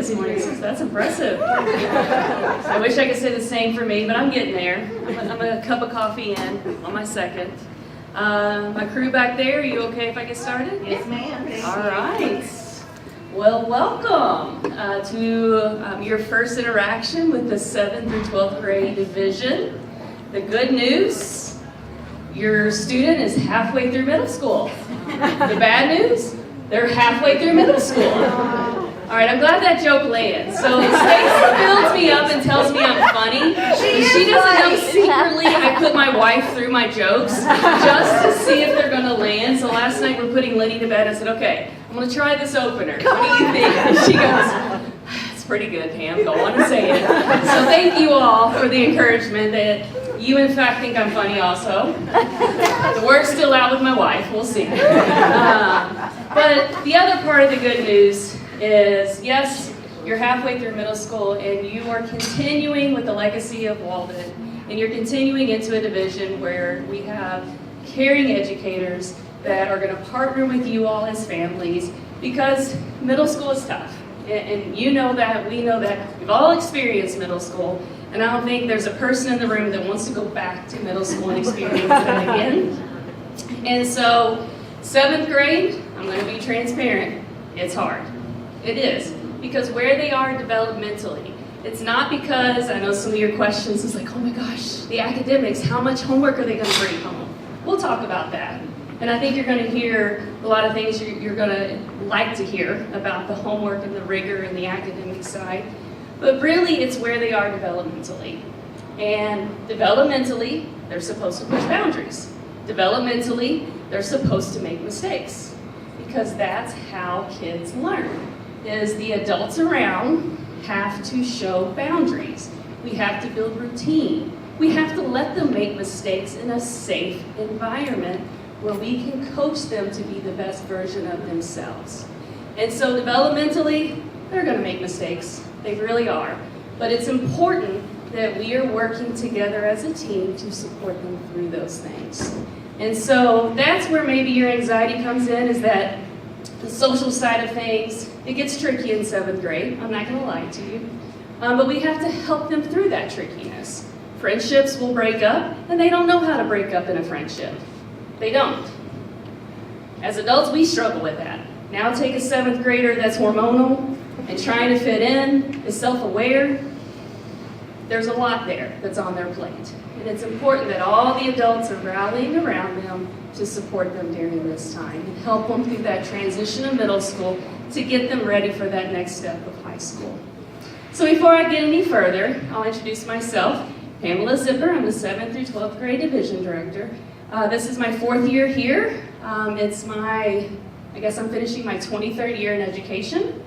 this morning. That's impressive. I wish I could say the same for me, but I'm getting there. I'm a cup of coffee in on my second. My crew back there, are you okay if I get started? Yes, ma'am. All right. Well, welcome to your first interaction with the 7th through 12th grade division. The good news, your student is halfway through middle school. The bad news, they're halfway through middle school. All right, I'm glad that joke lands. So Stacy builds me up and tells me I'm funny. She doesn't know secretly I put my wife through my jokes just to see if they're going to land. So last night we're putting Liddy to bed. I said, okay, I'm going to try this opener. What do you think? And she goes, it's pretty good, Pam. Go on and say it. So thank you all for the encouragement that you, in fact, think I'm funny also. The word's still out with my wife. We'll see. But the other part of the good news is, yes, you're halfway through middle school and you are continuing with the legacy of Walden, and you're continuing into a division where we have caring educators that are going to partner with you all as families, because middle school is tough. And you know that, we know that, we've all experienced middle school, and I don't think there's a person in the room that wants to go back to middle school and experience that again. And so, 7th grade, I'm going to be transparent, it's hard. It is, because where they are developmentally, it's not because, I know some of your questions is like, oh my gosh, the academics, how much homework are they going to bring home? We'll talk about that. And I think you're going to hear a lot of things you're going to like to hear about the homework and the rigor and the academic side. But really, it's where they are developmentally. And developmentally, they're supposed to push boundaries. Developmentally, they're supposed to make mistakes, because that's how kids learn. Is the adults around have to show boundaries. We have to build routine. We have to let them make mistakes in a safe environment where we can coach them to be the best version of themselves. And so developmentally, they're going to make mistakes. They really are. But it's important that we are working together as a team to support them through those things. And so that's where maybe your anxiety comes in, is that the social side of things, it gets tricky in 7th grade. I'm not going to lie to you. But we have to help them through that trickiness. Friendships will break up, and they don't know how to break up in a friendship. They don't. As adults, we struggle with that. Now take a 7th grader that's hormonal and trying to fit in, is self-aware. There's a lot there that's on their plate. And it's important that all the adults are rallying around them to support them during this time and help them through that transition of middle school to get them ready for that next step of high school. So before I get any further, I'll introduce myself. Pamela Zipper, I'm the 7th through 12th grade division director. This is my 4th year here. I guess I'm finishing my 23rd year in education.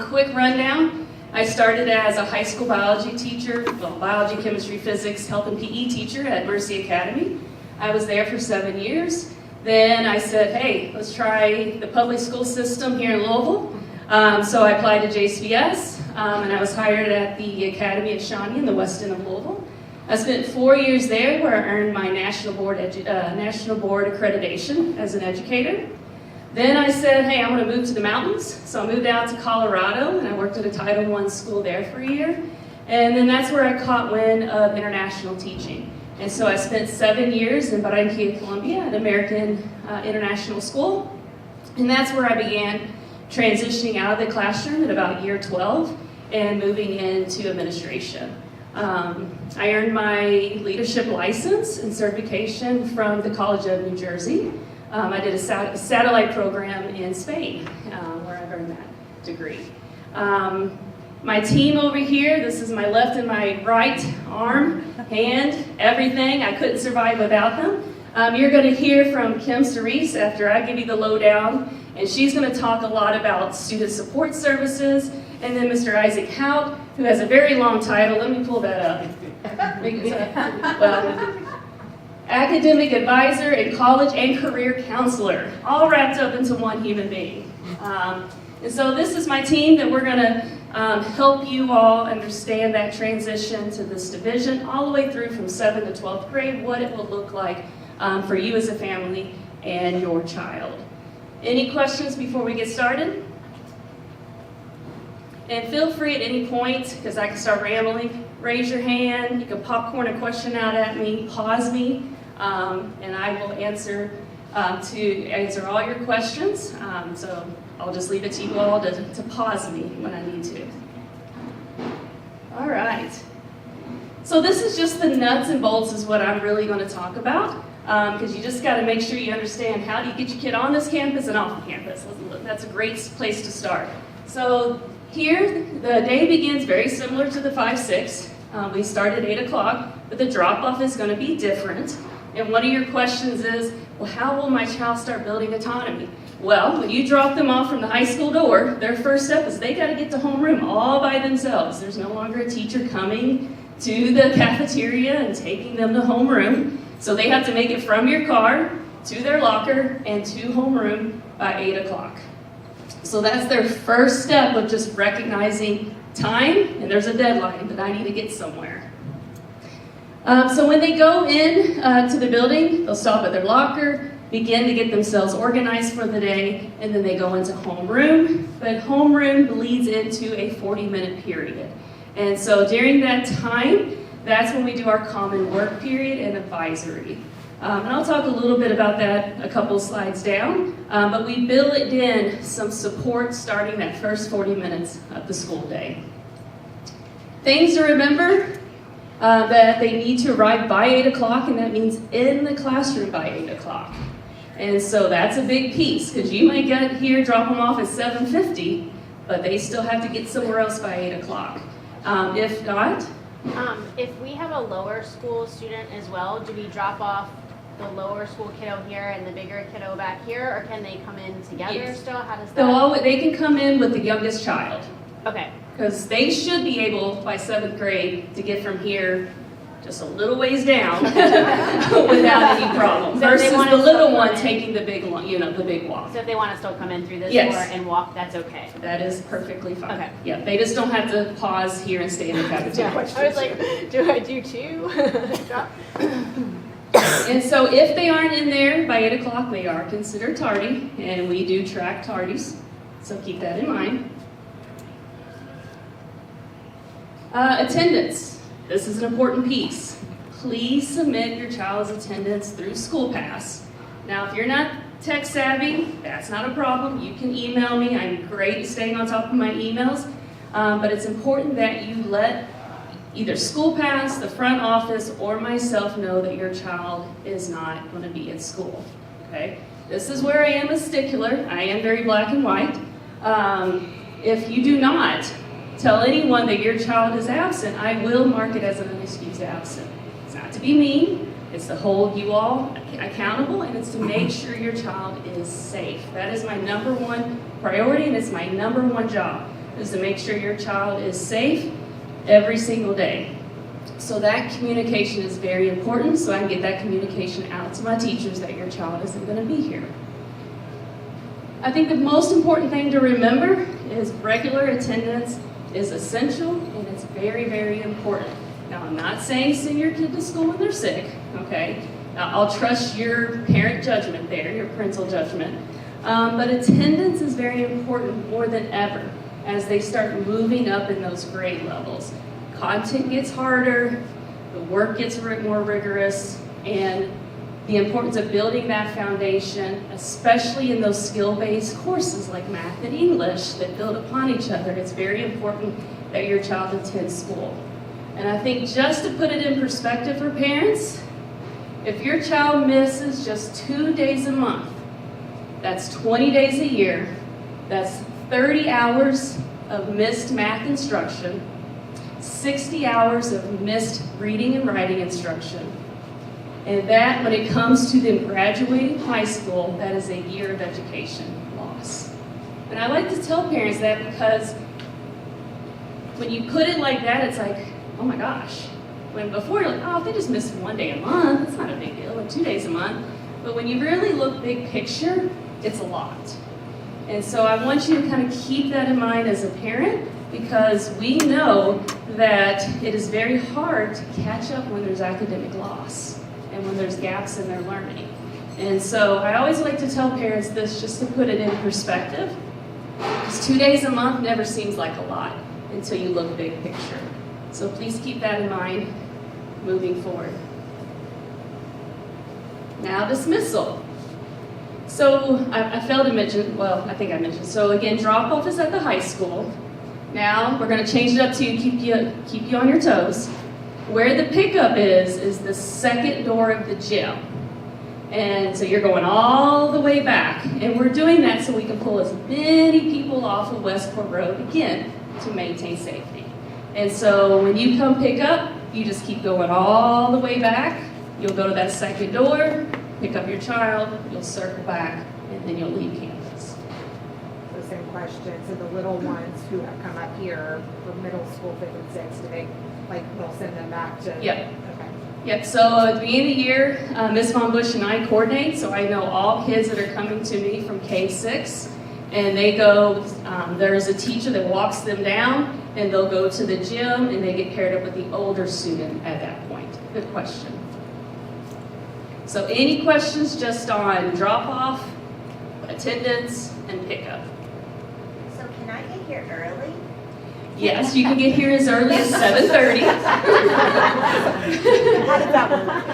Quick rundown. I started as a high school biology teacher, biology, chemistry, physics, health and PE teacher at Mercy Academy. I was there for 7 years. Then I said, hey, let's try the public school system here in Louisville. So I applied to JCS, and I was hired at the Academy at Shawnee in the west end of Louisville. I spent 4 years there, where I earned my national board accreditation as an educator. Then I said, hey, I want to move to the mountains. So I moved out to Colorado, and I worked at a Title I school there for a year. And then that's where I caught wind of international teaching. And so I spent 7 years in Barranquilla, Colombia, at American International School. And that's where I began transitioning out of the classroom at about year 12 and moving into administration. I earned my leadership license and certification from the College of New Jersey. I did a satellite program in Spain, where I earned that degree. My team over here, this is my left and my right arm, hand, everything. I couldn't survive without them. You're going to hear from Kim Sorise after I give you the lowdown, and she's going to talk a lot about student support services. And then Mr. Isaac Hout, who has a very long title. Let me pull that up. Academic advisor and college and career counselor, all wrapped up into one human being. And so this is my team that we're going to help you all understand that transition to this division, all the way through from 7th to 12th grade, what it will look like for you as a family and your child. Any questions before we get started? And feel free at any point, because I can start rambling, raise your hand, you can popcorn a question out at me, pause me, and I will answer all your questions. So I'll just leave it to you all to pause me when I need to. All right. So this is just the nuts and bolts is what I'm really going to talk about, because you just got to make sure you understand how do you get your kid on this campus and off the campus. That's a great place to start. So here, the day begins very similar to the 5-6. We start at 8 o'clock, but the drop-off is going to be different. And one of your questions is, well, how will my child start building autonomy? Well, when you drop them off from the high school door, their first step is they got to get to homeroom all by themselves. There's no longer a teacher coming to the cafeteria and taking them to homeroom. So they have to make it from your car to their locker and to homeroom by 8 o'clock. So that's their first step of just recognizing time, and there's a deadline, but I need to get somewhere. So when they go in to the building, they'll stop at their locker, begin to get themselves organized for the day, and then they go into homeroom. But homeroom bleeds into a 40-minute period. And so during that time, that's when we do our common work period and advisory. And I'll talk a little bit about that a couple slides down, but we build in some support starting that first 40 minutes of the school day. Things to remember, that they need to arrive by 8 o'clock, and that means in the classroom by 8 o'clock. And so that's a big piece, because you might get here, drop them off at 7:50, but they still have to get somewhere else by 8 o'clock. If not, if we have a lower school student as well, do we drop off the lower school kiddo here and the bigger kiddo back here, or can they come in together yes. still? How does that? They can come in with the youngest child. Okay. Because they should be able, by 7th grade, to get from here just a little ways down without any problem. So versus the little one taking the big one, the big walk. So if they want to still come in through this yes. door and walk, that's okay. That is perfectly fine. Okay. Yeah, they just don't have to pause here and stay in the cafeteria. I was like, do I do two? And so if they aren't in there by 8 o'clock, they are considered tardy, and we do track tardies, so keep that in mind. Attendance. This is an important piece. Please submit your child's attendance through School Pass. Now, if you're not tech savvy, that's not a problem. You can email me. I'm great at staying on top of my emails. But it's important that you let either School Pass, the front office, or myself know that your child is not going to be at school. Okay? This is where I am a stickler. I am very black and white. If you do not tell anyone that your child is absent, I will mark it as an unexcused absent. It's not to be mean, it's to hold you all accountable, and it's to make sure your child is safe. That is my number one priority, and it's my number one job, is to make sure your child is safe every single day. So that communication is very important, so I can get that communication out to my teachers that your child isn't going to be here. I think the most important thing to remember is regular attendance is essential, and it's very, very important. Now, I'm not saying send your kid to school when they're sick, okay? I'll trust your parent judgment there, your parental judgment. But attendance is very important more than ever as they start moving up in those grade levels. Content gets harder, the work gets more rigorous, and the importance of building that foundation, especially in those skill-based courses like math and English that build upon each other, it's very important that your child attends school. And I think just to put it in perspective for parents, if your child misses just 2 days a month, that's 20 days a year, that's 30 hours of missed math instruction, 60 hours of missed reading and writing instruction. And that, when it comes to them graduating high school, that is a year of education loss. And I like to tell parents that because when you put it like that, it's like, oh my gosh. When before you're like, oh, if they just miss 1 day a month, it's not a big deal, or 2 days a month. But when you really look big picture, it's a lot. And so I want you to kind of keep that in mind as a parent, because we know that it is very hard to catch up when there's academic loss and when there's gaps in their learning. And so I always like to tell parents this just to put it in perspective. Because 2 days a month never seems like a lot until you look big picture. So please keep that in mind moving forward. Now dismissal. So I failed to mention, well, I think I mentioned. So again, drop-off is at the high school. Now we're going to change it up to keep you on your toes. Where the pickup is the second door of the gym. And so you're going all the way back. And we're doing that so we can pull as many people off of Westport Road, again, to maintain safety. And so when you come pick up, you just keep going all the way back. You'll go to that second door, pick up your child, you'll circle back, and then you'll leave campus. The same question. So the little ones who have come up here for middle school 5th and 6th, do they, they'll send them back to? Yep. Okay. Yep, so at the beginning of the year, Ms. Von Bush and I coordinate, so I know all kids that are coming to me from K-6, and they go, there's a teacher that walks them down, and they'll go to the gym, and they get paired up with the older student at that point. Good question. So any questions just on drop-off, attendance, and pickup? So can I get here early? Yes, you can get here as early as 7:30. How does that work?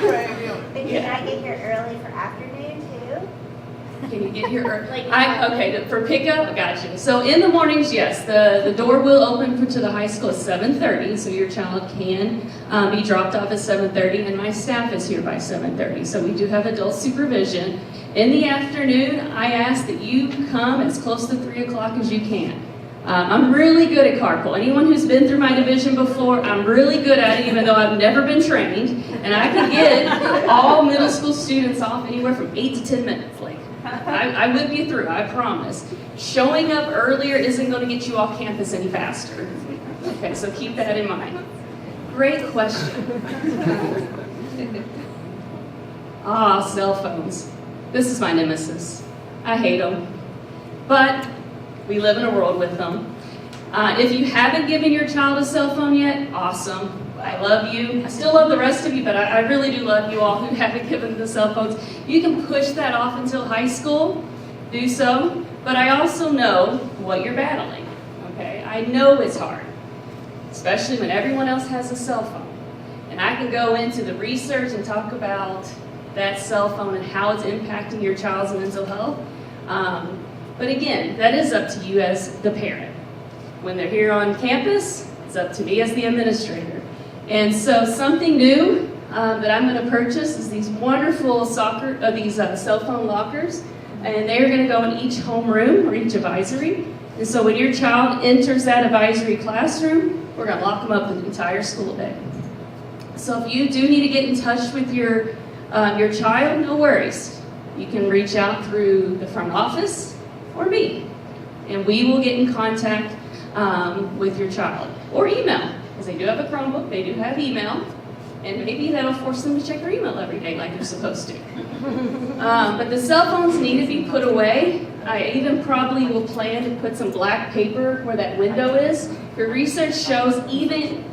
But can I get here early for afternoon too? Can you get here early? Like, Okay, for pickup, I got you. So in the mornings, yes, the door will open to the high school at 7:30, so your child can be dropped off at 7:30, and my staff is here by 7:30. So we do have adult supervision. In the afternoon, I ask that you come as close to 3 o'clock as you can. I'm really good at carpool. Anyone who's been through my division before, I'm really good at it, even though I've never been trained. And I can get all middle school students off anywhere from 8 to 10 minutes. I whip you through, I promise. Showing up earlier isn't going to get you off campus any faster. Okay, so keep that in mind. Great question. Cell phones. This is my nemesis. I hate them. But we live in a world with them. If you haven't given your child a cell phone yet, awesome. I love you. I still love the rest of you, but I really do love you all who haven't given the cell phones. You can push that off until high school. Do so. But I also know what you're battling. Okay? I know it's hard, especially when everyone else has a cell phone. And I can go into the research and talk about that cell phone and how it's impacting your child's mental health. But again, that is up to you as the parent. When they're here on campus, it's up to me as the administrator. And so something new that I'm going to purchase is these wonderful cell phone lockers. And they're going to go in each homeroom or each advisory. And so when your child enters that advisory classroom, we're going to lock them up the entire school day. So if you do need to get in touch with your child, no worries. You can reach out through the front office or me, and we will get in contact with your child. Or email, because they do have a Chromebook, they do have email, and maybe that'll force them to check their email every day like they're supposed to. But the cell phones need to be put away. I even probably will plan to put some black paper where that window is. Your research shows even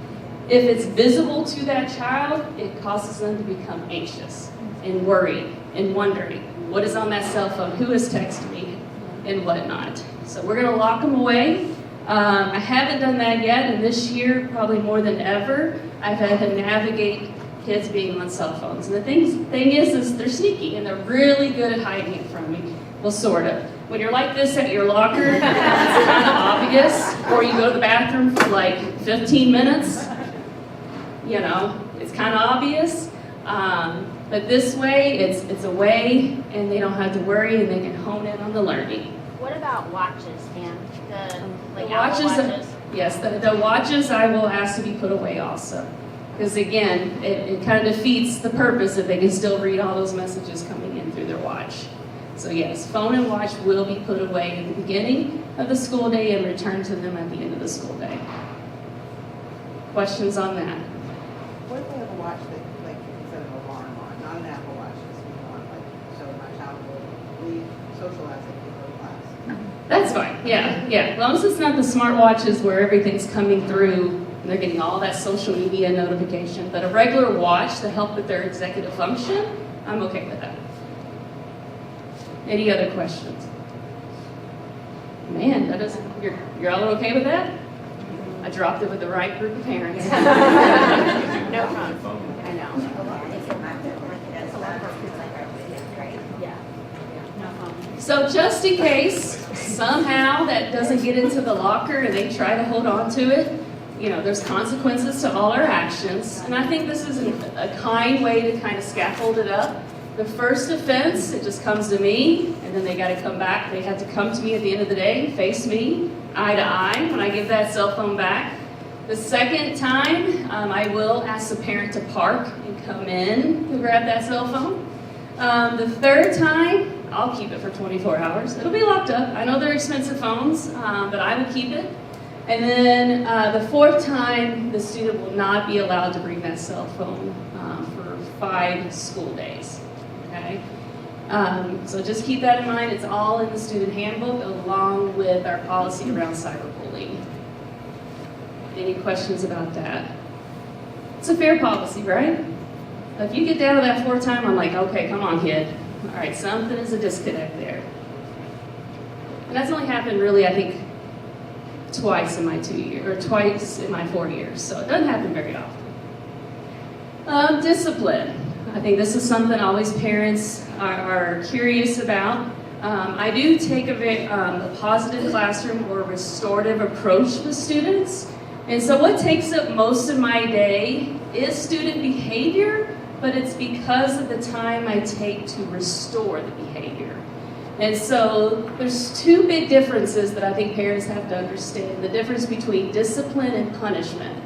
if it's visible to that child, it causes them to become anxious and worried and wondering, what is on that cell phone, who has texted me, and whatnot. So we're going to lock them away. I haven't done that yet, and this year, probably more than ever, I've had to navigate kids being on cell phones. And the thing is they're sneaky, and they're really good at hiding it from me. Well, sort of. When you're like this at your locker, it's kind of obvious, or you go to the bathroom for like 15 minutes, you know, it's kind of obvious. But this way, it's away, and they don't have to worry, and they can hone in on the learning. What about watches, Pam? The watches, yes, the watches I will ask to be put away also. Because again, it kind of defeats the purpose if they can still read all those messages coming in through their watch. So yes, phone and watch will be put away in the beginning of the school day and returned to them at the end of the school day. Questions on that? What if we have a watch that, like, you can set an alarm on, not an Apple Watch, just one, like, so my child will leave socialize it before class? That's fine, yeah. As long as it's not the smartwatches where everything's coming through and they're getting all that social media notification, but a regular watch to help with their executive function, I'm okay with that. Any other questions? Man, that doesn't, you're all okay with that? I dropped it with the right group of parents. No phone. I know. Yeah. No phone. So just in case somehow that doesn't get into the locker and they try to hold on to it, you know, there's consequences to all our actions. And I think this is a kind way to kind of scaffold it up. The first offense, it just comes to me, and then they got to come back. They have to come to me at the end of the day, face me, eye to eye, when I give that cell phone back. The second time, I will ask the parent to park and come in to grab that cell phone. The third time, I'll keep it for 24 hours. It'll be locked up. I know they're expensive phones, but I will keep it. And then the fourth time, the student will not be allowed to bring that cell phone for 5 school days. Okay? So just keep that in mind. It's all in the student handbook along with our policy around cyberbullying. Any questions about that? It's a fair policy, right? If you get down to that 4th time, I'm like, okay, come on, kid. All right, something is a disconnect there. And that's only happened really, I think, twice in my 2 years, or twice in my 4 years. So it doesn't happen very often. Discipline. I think this is something always parents are curious about. I do take a positive classroom or restorative approach with students. And so what takes up most of my day is student behavior, but it's because of the time I take to restore the behavior. And so there's 2 big differences that I think parents have to understand. The difference between discipline and punishment.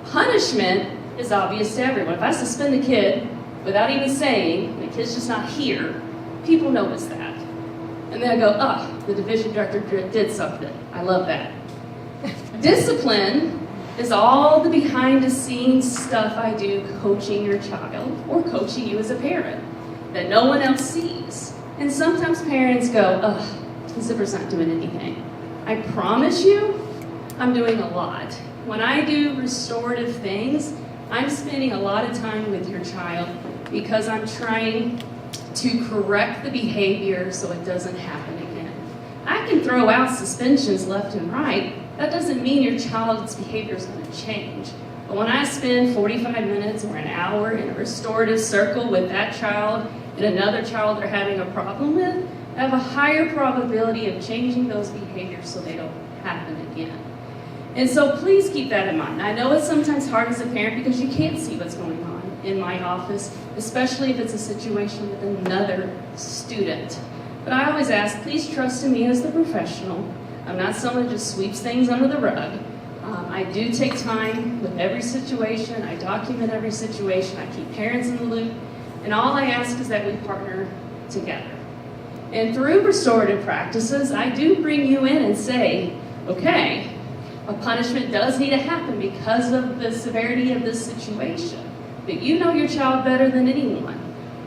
Punishment is obvious to everyone. If I suspend a kid without even saying, the kid's just not here, people notice that. And then I go, oh, the division director did something. I love that. Discipline is all the behind the scenes stuff I do coaching your child or coaching you as a parent that no one else sees. And sometimes parents go, oh, Zipper's not doing anything. I promise you, I'm doing a lot. When I do restorative things, I'm spending a lot of time with your child because I'm trying to correct the behavior so it doesn't happen again. I can throw out suspensions left and right. That doesn't mean your child's behavior is going to change. But when I spend 45 minutes or an hour in a restorative circle with that child and another child they're having a problem with, I have a higher probability of changing those behaviors so they don't happen again. And so please keep that in mind. I know it's sometimes hard as a parent because you can't see what's going on in my office, especially if it's a situation with another student. But I always ask, please trust in me as the professional. I'm not someone who just sweeps things under the rug. I do take time with every situation. I document every situation. I keep parents in the loop. And all I ask is that we partner together. And through restorative practices, I do bring you in and say, okay, a punishment does need to happen because of the severity of this situation. But you know your child better than anyone.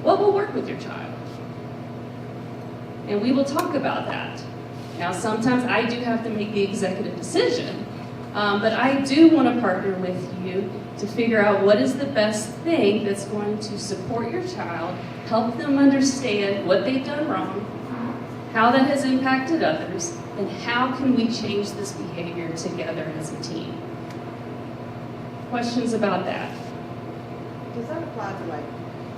What will work with your child? And we will talk about that. Now, sometimes I do have to make the executive decision, but I do want to partner with you to figure out what is the best thing that's going to support your child, help them understand what they've done wrong, how that has impacted others, and how can we change this behavior together as a team. Questions about that? Does that apply to like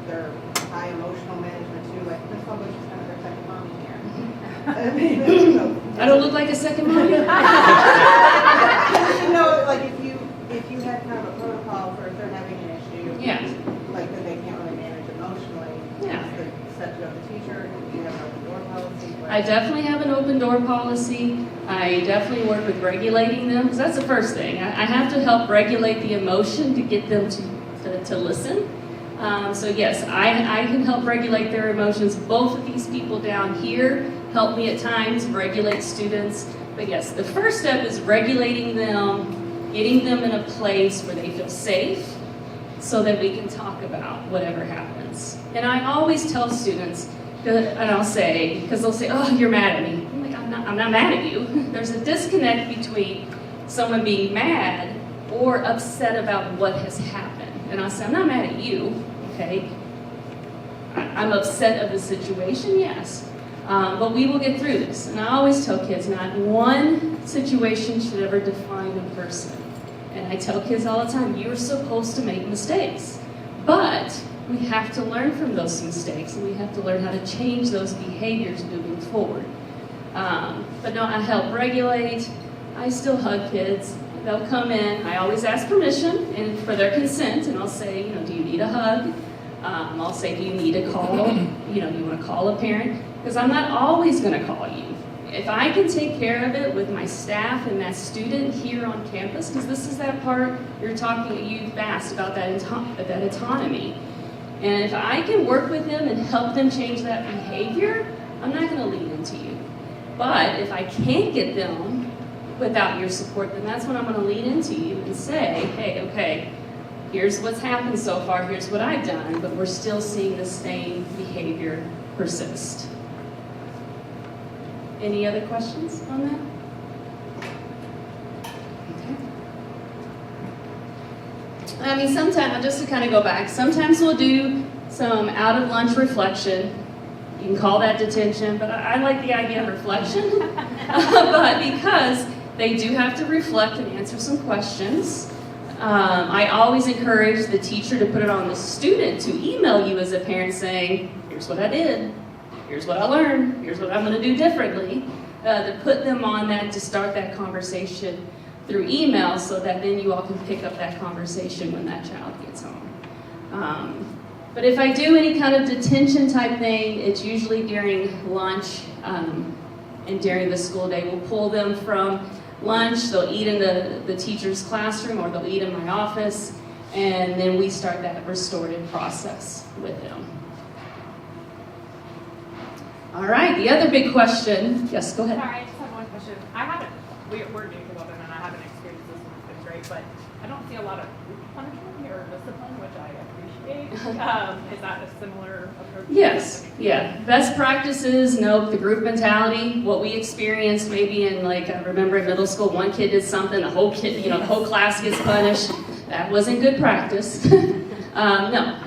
their high emotional management too? Like Ms. Publish is kind of their second mommy here. I mean, I don't look like a second mommy? You know, like if you had kind of a protocol for if they're having an issue, Yeah. like that they can't really manage emotionally, Yeah. is the set of the teacher, do you have an open door policy? I definitely have an open door policy. I definitely work with regulating them, because that's the first thing. I have to help regulate the emotion to get them to listen. So yes, I can help regulate their emotions. Both of these people down here help me at times regulate students. But yes, the first step is regulating them, getting them in a place where they feel safe so that we can talk about whatever happens. And I always tell students, and I'll say, because they'll say, oh, you're mad at me. I'm like, I'm not mad at you. There's a disconnect between someone being mad or upset about what has happened. And I'll say, I'm not mad at you, okay? I'm upset of the situation, yes. But we will get through this. And I always tell kids, not one situation should ever define a person. And I tell kids all the time, you're supposed to make mistakes. But we have to learn from those mistakes, and we have to learn how to change those behaviors moving forward. But no, I help regulate. I still hug kids. They'll come in. I always ask permission and for their consent, and I'll say, do you need a hug? I'll say, do you need a call? Do you want to call a parent? Because I'm not always going to call you. If I can take care of it with my staff and that student here on campus, because this is that part you've asked about that autonomy. And if I can work with them and help them change that behavior, I'm not going to lean into you. But if I can't get them without your support, then that's when I'm going to lean into you and say, hey, okay, here's what's happened so far, here's what I've done, but we're still seeing the same behavior persist. Any other questions on that? Okay. Sometimes, just to kind of go back, sometimes we'll do some out of lunch reflection. You can call that detention, but I like the idea of reflection. But because they do have to reflect and answer some questions, I always encourage the teacher to put it on the student to email you as a parent saying, here's what I did, here's what I learned, here's what I'm going to do differently, to put them on that, to start that conversation through email so that then you all can pick up that conversation when that child gets home. But if I do any kind of detention type thing, it's usually during lunch and during the school day. We'll pull them from lunch, they'll eat in the teacher's classroom or they'll eat in my office, and then we start that restorative process with them. All right, the other big question. Yes, go ahead. Sorry, I just have one question. We're new to Walden and I haven't experienced this and it's been great, but I don't see a lot of group punishment or discipline, which I appreciate. Is that a similar approach? Yes, yeah. Best practices, nope, the group mentality, what we experienced maybe in I remember in middle school, one kid did something, the whole class gets punished. That wasn't good practice. No,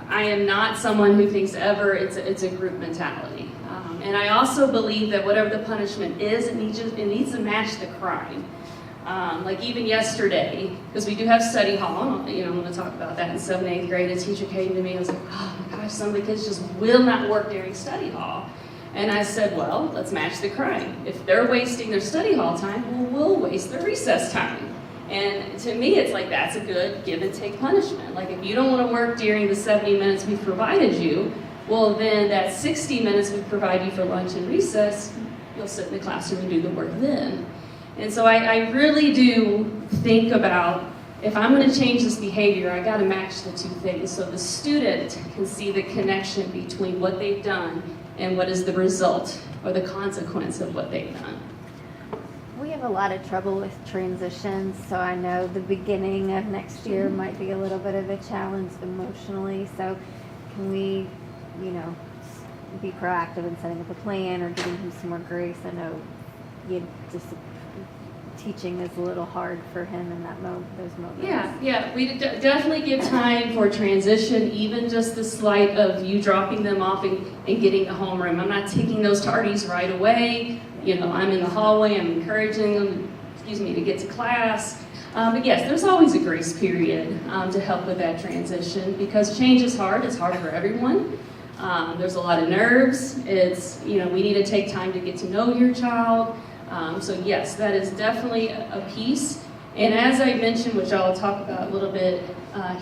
I am not someone who thinks ever it's a group mentality. And I also believe that whatever the punishment is, it needs to match the crime. Even yesterday, because we do have study hall, I'm going to talk about that in 7th and 8th grade. A teacher came to me and was like, oh my gosh, some of the kids just will not work during study hall. And I said, well, let's match the crime. If they're wasting their study hall time, we'll waste their recess time. And to me, it's that's a good give and take punishment. If you don't want to work during the 70 minutes we've provided you, well then that 60 minutes we provide you for lunch and recess, you'll sit in the classroom and do the work then. And so I really do think about, if I'm going to change this behavior, I got to match the two things so the student can see the connection between what they've done and what is the result or the consequence of what they've done. We have a lot of trouble with transitions, so I know the beginning of next year might be a little bit of a challenge emotionally. So can we, be proactive in setting up a plan or giving him some more grace? I know teaching is a little hard for him in those moments. Yeah, we definitely give time for transition, even just the slight of you dropping them off and getting the homeroom. I'm not taking those tardies right away. I'm in the hallway, I'm encouraging them, to get to class. But yes, there's always a grace period to help with that transition because change is hard. It's hard for everyone. There's a lot of nerves. It's, we need to take time to get to know your child. So yes, that is definitely a piece. And as I mentioned, which I'll talk about a little bit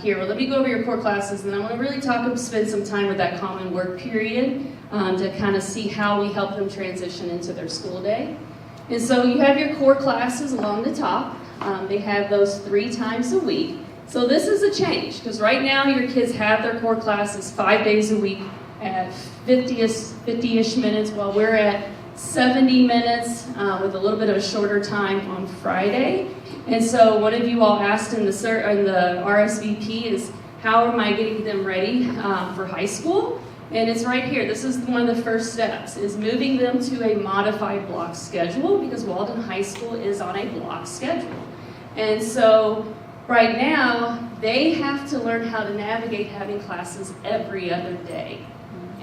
here, let me go over your core classes, and I want to really spend some time with that common work period to kind of see how we help them transition into their school day. And so you have your core classes along the top. They have those 3 times a week. So this is a change, because right now your kids have their core classes 5 days a week at 50-ish minutes, while we're at 70 minutes with a little bit of a shorter time on Friday. And so one of you all asked in the RSVP is, how am I getting them ready for high school? And it's right here. This is one of the first steps, is moving them to a modified block schedule, because Walden High School is on a block schedule. And so right now, they have to learn how to navigate having classes every other day.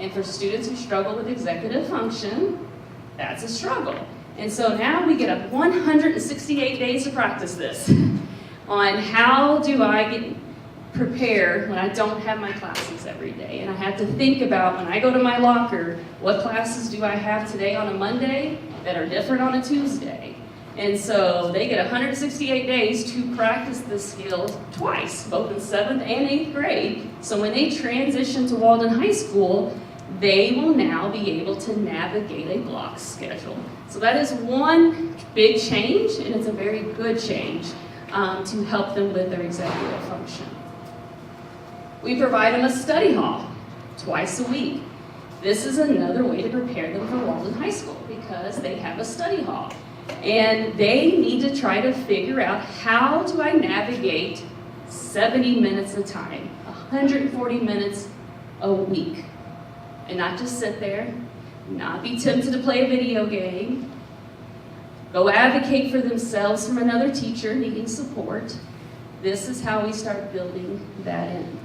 And for students who struggle with executive function, that's a struggle. And so now we get 168 days to practice this on how do I get prepared when I don't have my classes every day. And I have to think about when I go to my locker, what classes do I have today on a Monday that are different on a Tuesday? And so they get 168 days to practice this skill twice, both in 7th and 8th grade. So when they transition to Walden High School, they will now be able to navigate a block schedule. So that is one big change, and it's a very good change to help them with their executive function. We provide them a study hall twice a week. This is another way to prepare them for Walden High School because they have a study hall. And they need to try to figure out how do I navigate 70 minutes a time, 140 minutes a week. And not just sit there, not be tempted to play a video game, go advocate for themselves from another teacher needing support. This is how we start building that in.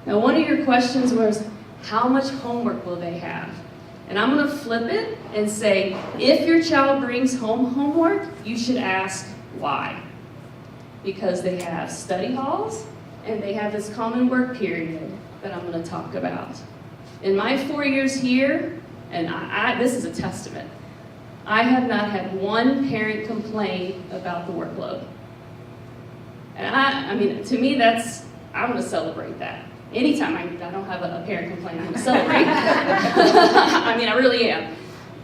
Now, one of your questions was, how much homework will they have? And I'm going to flip it and say, if your child brings home homework, you should ask why. Because they have study halls, and they have this common work period that I'm going to talk about. In my 4 years here, and this is a testament, I have not had one parent complain about the workload. And I mean, to me, I'm going to celebrate that. Anytime I don't have a parent complain, I'm going to celebrate. I mean, I really am.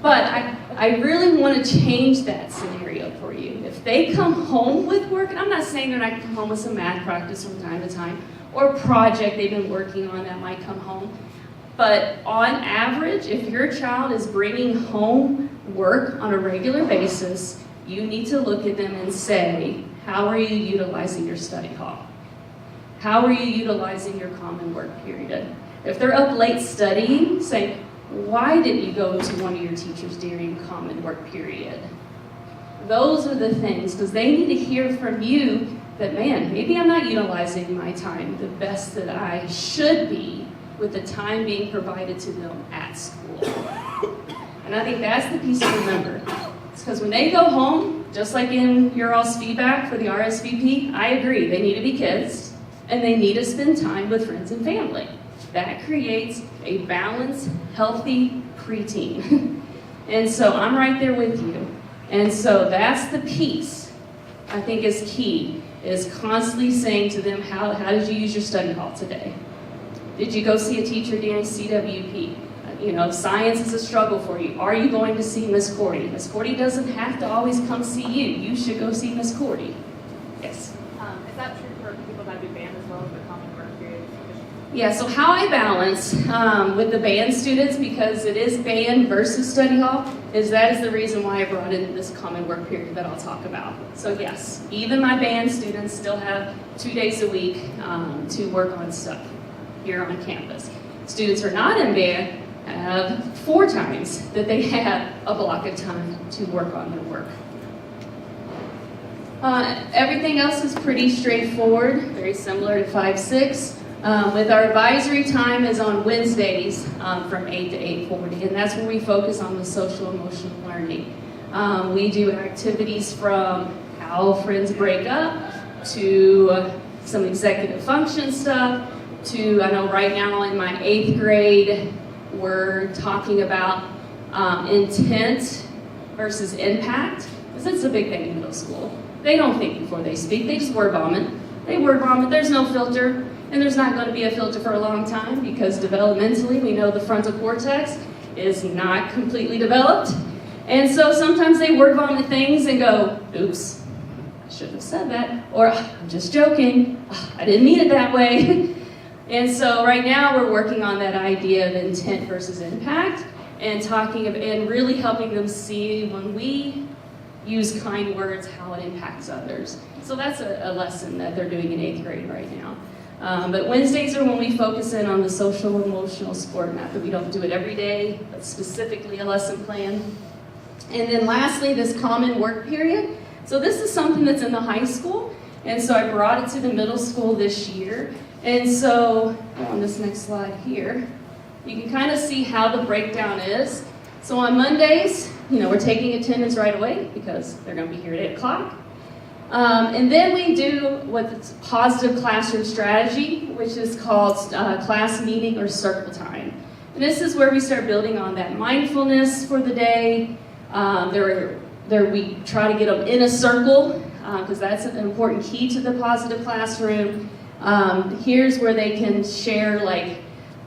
But I really want to change that scenario for you. If they come home with work, and I'm not saying they're not going to come home with some math practice from time to time, or a project they've been working on that might come home. But on average, if your child is bringing home work on a regular basis, you need to look at them and say, how are you utilizing your study hall? How are you utilizing your common work period? If they're up late studying, say, why didn't you go to one of your teachers during common work period? Those are the things, because they need to hear from you that, man, maybe I'm not utilizing my time the best that I should be with the time being provided to them at school. And I think that's the piece to remember. It's because when they go home, just like in your all's feedback for the RSVP, I agree, they need to be kids, and they need to spend time with friends and family. That creates a balanced, healthy preteen. And so I'm right there with you. And so that's the piece I think is key, is constantly saying to them, how did you use your study hall today? Did you go see a teacher during CWP? You know, science is a struggle for you. Are you going to see Miss Cordy? Miss Cordy doesn't have to always come see you. You should go see Miss Cordy. Yes? Is that true for people that do band as well as the common work period? Yeah, so how I balance with the band students, because it is band versus study hall, is the reason why I brought in this common work period that I'll talk about. So yes, even my band students still have 2 days a week to work on stuff here on campus. Students who are not in band have 4 times that they have a block of time to work on their work. Everything else is pretty straightforward, very similar to 5-6. With our advisory time is on Wednesdays from 8 to 8:40, and that's where we focus on the social emotional learning. We do activities from how friends break up to some executive function stuff to, I know right now in my 8th grade, we're talking about intent versus impact, because it's a big thing in middle school. They don't think before they speak, they just word vomit. They word vomit, there's no filter, and there's not going to be a filter for a long time, because developmentally we know the frontal cortex is not completely developed. And so sometimes they word vomit things and go, oops, I shouldn't have said that, or I'm just joking, I didn't mean it that way. And so right now we're working on that idea of intent versus impact, and and really helping them see when we use kind words, how it impacts others. So that's a lesson that they're doing in 8th grade right now. But Wednesdays are when we focus in on the social emotional support method. We don't do it every day, but specifically a lesson plan. And then lastly, this common work period. So this is something that's in the high school, and so I brought it to the middle school this year. And so, on this next slide here, you can kind of see how the breakdown is. So on Mondays, we're taking attendance right away because they're going to be here at 8 o'clock. And then we do what's positive classroom strategy, which is called class meeting or circle time. And this is where we start building on that mindfulness for the day. We try to get them in a circle because that's an important key to the positive classroom. Here's where they can share like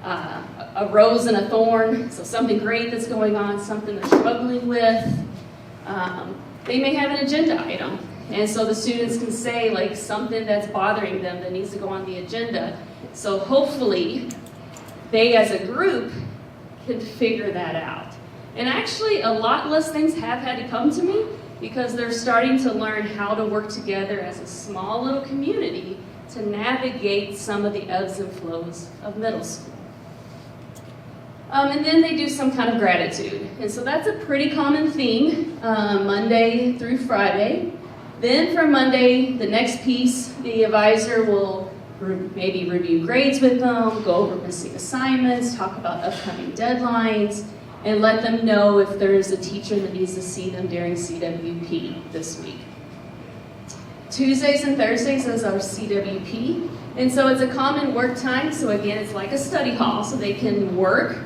a rose and a thorn, so something great that's going on, something they're struggling with. They may have an agenda item, and so the students can say like something that's bothering them that needs to go on the agenda. So hopefully they as a group can figure that out. And actually a lot less things have had to come to me because they're starting to learn how to work together as a small little community to navigate some of the ebbs and flows of middle school. And then they do some kind of gratitude. And so that's a pretty common theme, Monday through Friday. Then for Monday, the next piece, the advisor will maybe review grades with them, go over missing assignments, talk about upcoming deadlines, and let them know if there's a teacher that needs to see them during CWP this week. Tuesdays and Thursdays is our CWP, and so it's a common work time, so again, it's like a study hall, so they can work,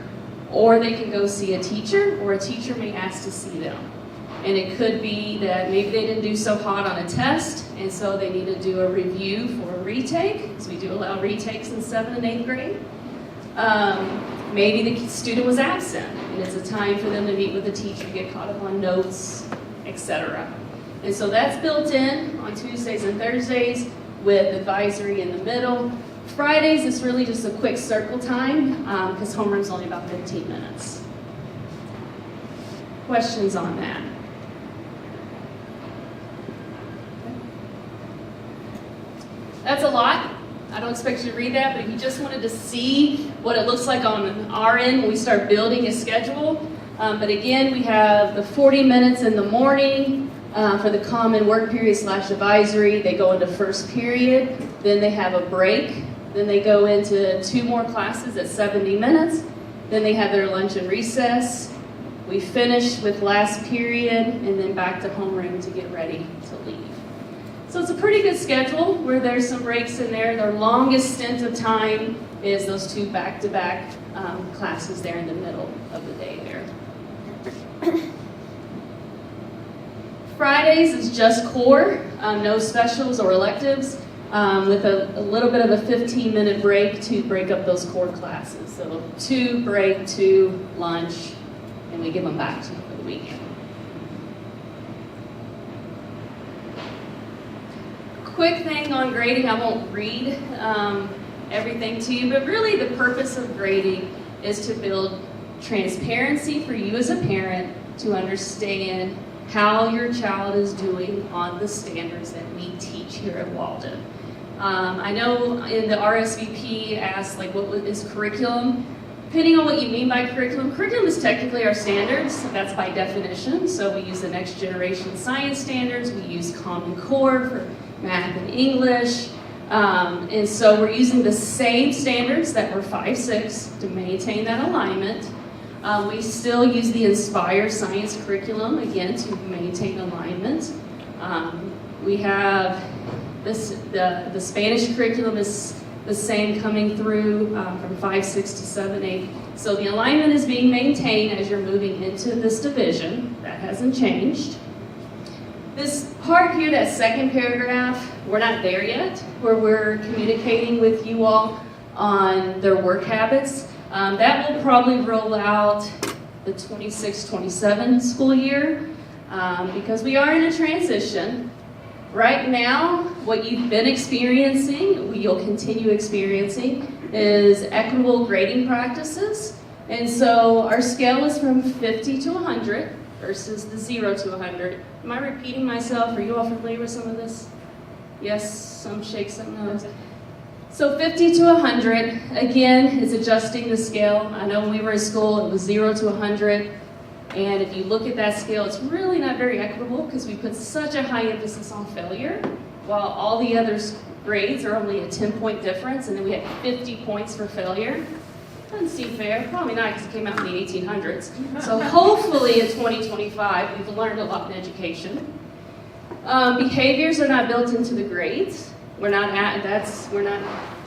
or they can go see a teacher, or a teacher may ask to see them. And it could be that maybe they didn't do so hot on a test, and so they need to do a review for a retake, because we do allow retakes in 7th and 8th grade. Maybe the student was absent, and it's a time for them to meet with the teacher, get caught up on notes, etc. And so that's built in on Tuesdays and Thursdays with advisory in the middle. Fridays is really just a quick circle time because homeroom's only about 15 minutes. Questions on that? That's a lot. I don't expect you to read that, but if you just wanted to see what it looks like on our end when we start building a schedule. But again, we have the 40 minutes in the morning for the common work period / advisory. They go into first period, then they have a break, then they go into 2 more classes at 70 minutes, then they have their lunch and recess. We finish with last period, and then back to homeroom to get ready to leave. So it's a pretty good schedule where there's some breaks in there. Their longest stint of time is those 2 back-to-back classes there in the middle of the day there. Fridays is just core, no specials or electives, with a little bit of a 15-minute break to break up those core classes. So 2 break, 2 lunch, and we give them back to you for the weekend. Quick thing on grading, I won't read everything to you, but really the purpose of grading is to build transparency for you as a parent to understand how your child is doing on the standards that we teach here at Walden. I know in the RSVP asked like what is curriculum. Depending on what you mean by curriculum, curriculum is technically our standards, that's by definition. So we use the next generation science standards, we use Common Core for math and English, and so we're using the same standards that were 5-6 to maintain that alignment. We still use the Inspire Science curriculum, again, to maintain alignment. We have the Spanish curriculum is the same coming through from 5-6 to 7-8. So the alignment is being maintained as you're moving into this division. That hasn't changed. This part here, that second paragraph, we're not there yet, where we're communicating with you all on their work habits. That will probably roll out the 26-27 school year because we are in a transition. Right now, what you've been experiencing, you'll continue experiencing, is equitable grading practices. And so our scale is from 50 to 100 versus the 0 to 100. Am I repeating myself? Are you all familiar with some of this? Yes, some shake, some no's. So 50 to 100, again, is adjusting the scale. I know when we were in school, it was 0 to 100. And if you look at that scale, it's really not very equitable because we put such a high emphasis on failure, while all the other grades are only a 10-point difference, and then we had 50 points for failure. Doesn't seem fair. Probably not because it came out in the 1800s. So hopefully in 2025 we've learned a lot in education. Behaviors are not built into the grades. We're not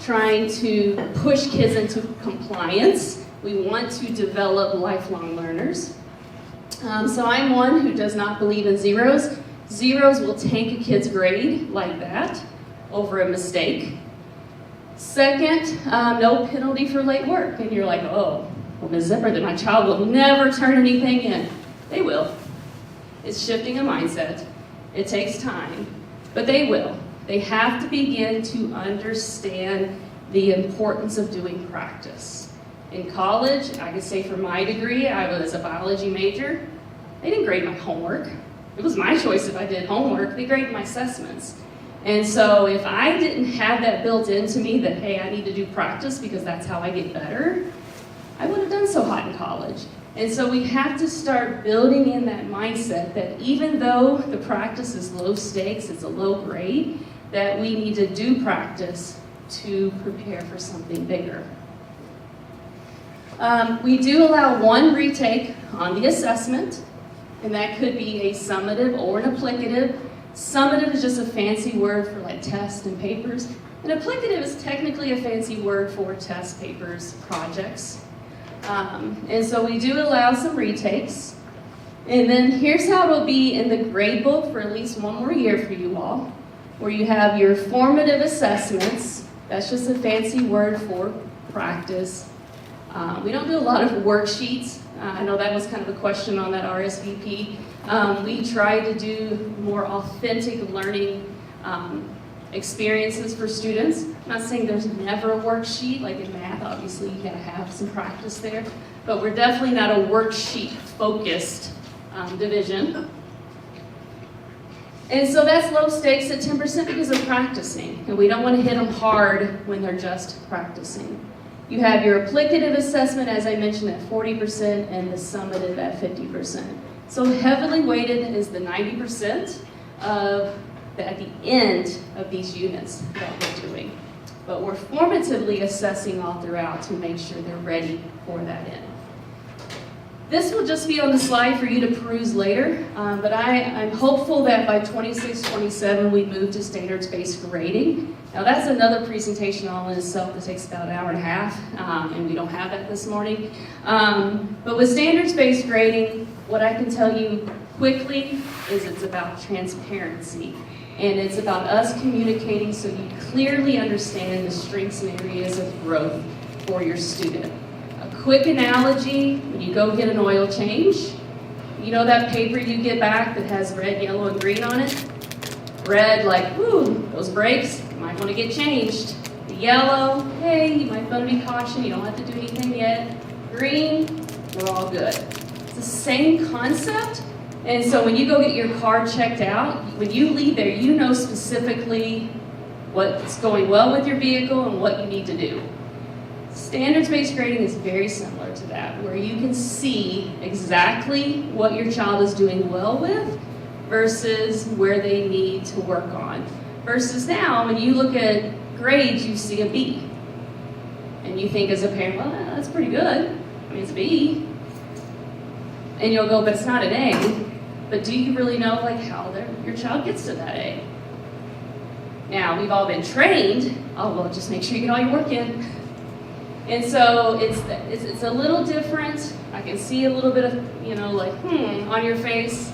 trying to push kids into compliance. We want to develop lifelong learners. So I'm one who does not believe in zeros. Zeros will tank a kid's grade like that over a mistake. Second, no penalty for late work. And you're like, oh, well, Ms. Zipper, that my child will never turn anything in. They will. It's shifting a mindset. It takes time, but they will. They have to begin to understand the importance of doing practice. In college, I could say for my degree, I was a biology major. They didn't grade my homework. It was my choice if I did homework. They graded my assessments. And so if I didn't have that built into me that, hey, I need to do practice because that's how I get better, I wouldn't have done so hot in college. And so we have to start building in that mindset that even though the practice is low stakes, it's a low grade, that we need to do practice to prepare for something bigger. We do allow one retake on the assessment, and that could be a summative or an applicative. Summative is just a fancy word for like tests and papers. An applicative is technically a fancy word for tests, papers, projects. And so we do allow some retakes. And then here's how it'll be in the grade book for at least one more year for you all, where you have your formative assessments. That's just a fancy word for practice. We don't do a lot of worksheets. I know that was kind of a question on that RSVP. We try to do more authentic learning experiences for students. I'm not saying there's never a worksheet, like in math, obviously you gotta have some practice there, but we're definitely not a worksheet-focused division. And so that's low stakes at 10% because of practicing, and we don't want to hit them hard when they're just practicing. You have your applicative assessment, as I mentioned, at 40% and the summative at 50%. So heavily weighted is the 90% at the end of these units that we're doing. But we're formatively assessing all throughout to make sure they're ready for that end. This will just be on the slide for you to peruse later, but I'm hopeful that by 26, 27 we move to standards-based grading. Now that's another presentation all in itself that takes about an hour and a half, and we don't have that this morning. But with standards-based grading, what I can tell you quickly is it's about transparency, and it's about us communicating so you clearly understand the strengths and areas of growth for your student. Quick analogy, when you go get an oil change, you know that paper you get back that has red, yellow, and green on it? Red, like, whoo, those brakes, you might want to get changed. The yellow, hey, you might want to be cautious, you don't have to do anything yet. Green, we're all good. It's the same concept, and so when you go get your car checked out, when you leave there, you know specifically what's going well with your vehicle and what you need to do. Standards-based grading is very similar to that, where you can see exactly what your child is doing well with versus where they need to work on. Versus now, when you look at grades, you see a B. And you think as a parent, well, that's pretty good. I mean, it's a B. And you'll go, but it's not an A. But do you really know like how your child gets to that A? Now, we've all been trained, oh, well, just make sure you get all your work in. And so it's a little different. I can see a little bit of, like, on your face.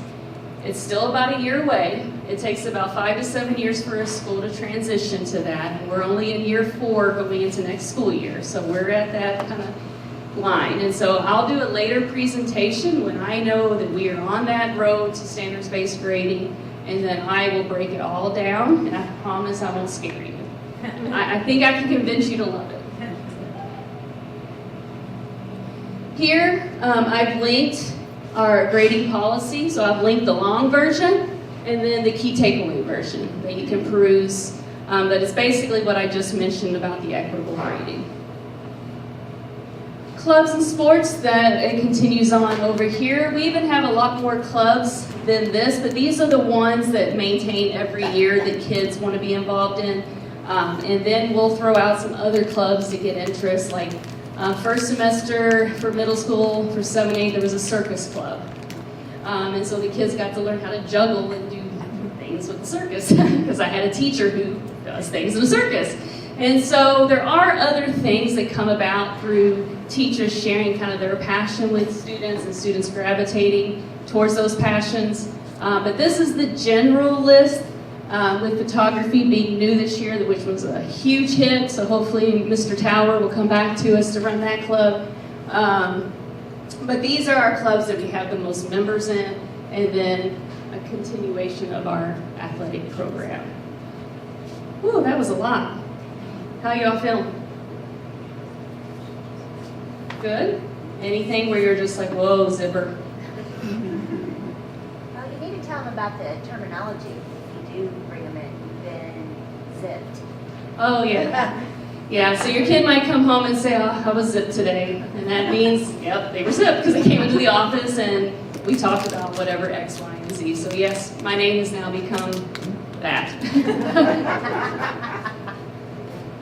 It's still about a year away. It takes about 5 to 7 years for a school to transition to that. And we're only in year 4 going into next school year. So we're at that kind of line. And so I'll do a later presentation when I know that we are on that road to standards-based grading. And then I will break it all down. And I promise I won't scare you. I think I can convince you to love it. Here, I've linked our grading policy, so I've linked the long version and then the key takeaway version that you can peruse. That is basically what I just mentioned about the equitable grading. Clubs and sports, that it continues on over here. We even have a lot more clubs than this, but these are the ones that maintain every year that kids want to be involved in. And then we'll throw out some other clubs to get interest, like First semester for middle school, for 7-8, there was a circus club. And so the kids got to learn how to juggle and do things with the circus, because I had a teacher who does things in a circus. And so there are other things that come about through teachers sharing kind of their passion with students and students gravitating towards those passions. But this is the general list, with photography being new this year, which was a huge hit. So hopefully Mr. Tower will come back to us to run that club. But these are our clubs that we have the most members in, and then a continuation of our athletic program. Whew, that was a lot. How y'all feeling? Good? Anything where you're just like, whoa, zipper? You need to tell them about the terminology. If you do bring them in, you've been zipped. Oh, yeah. Yeah, so your kid might come home and say, oh, I was zipped today. And that means, yep, they were zipped because they came into the office and we talked about whatever X, Y, and Z. So yes, my name has now become that.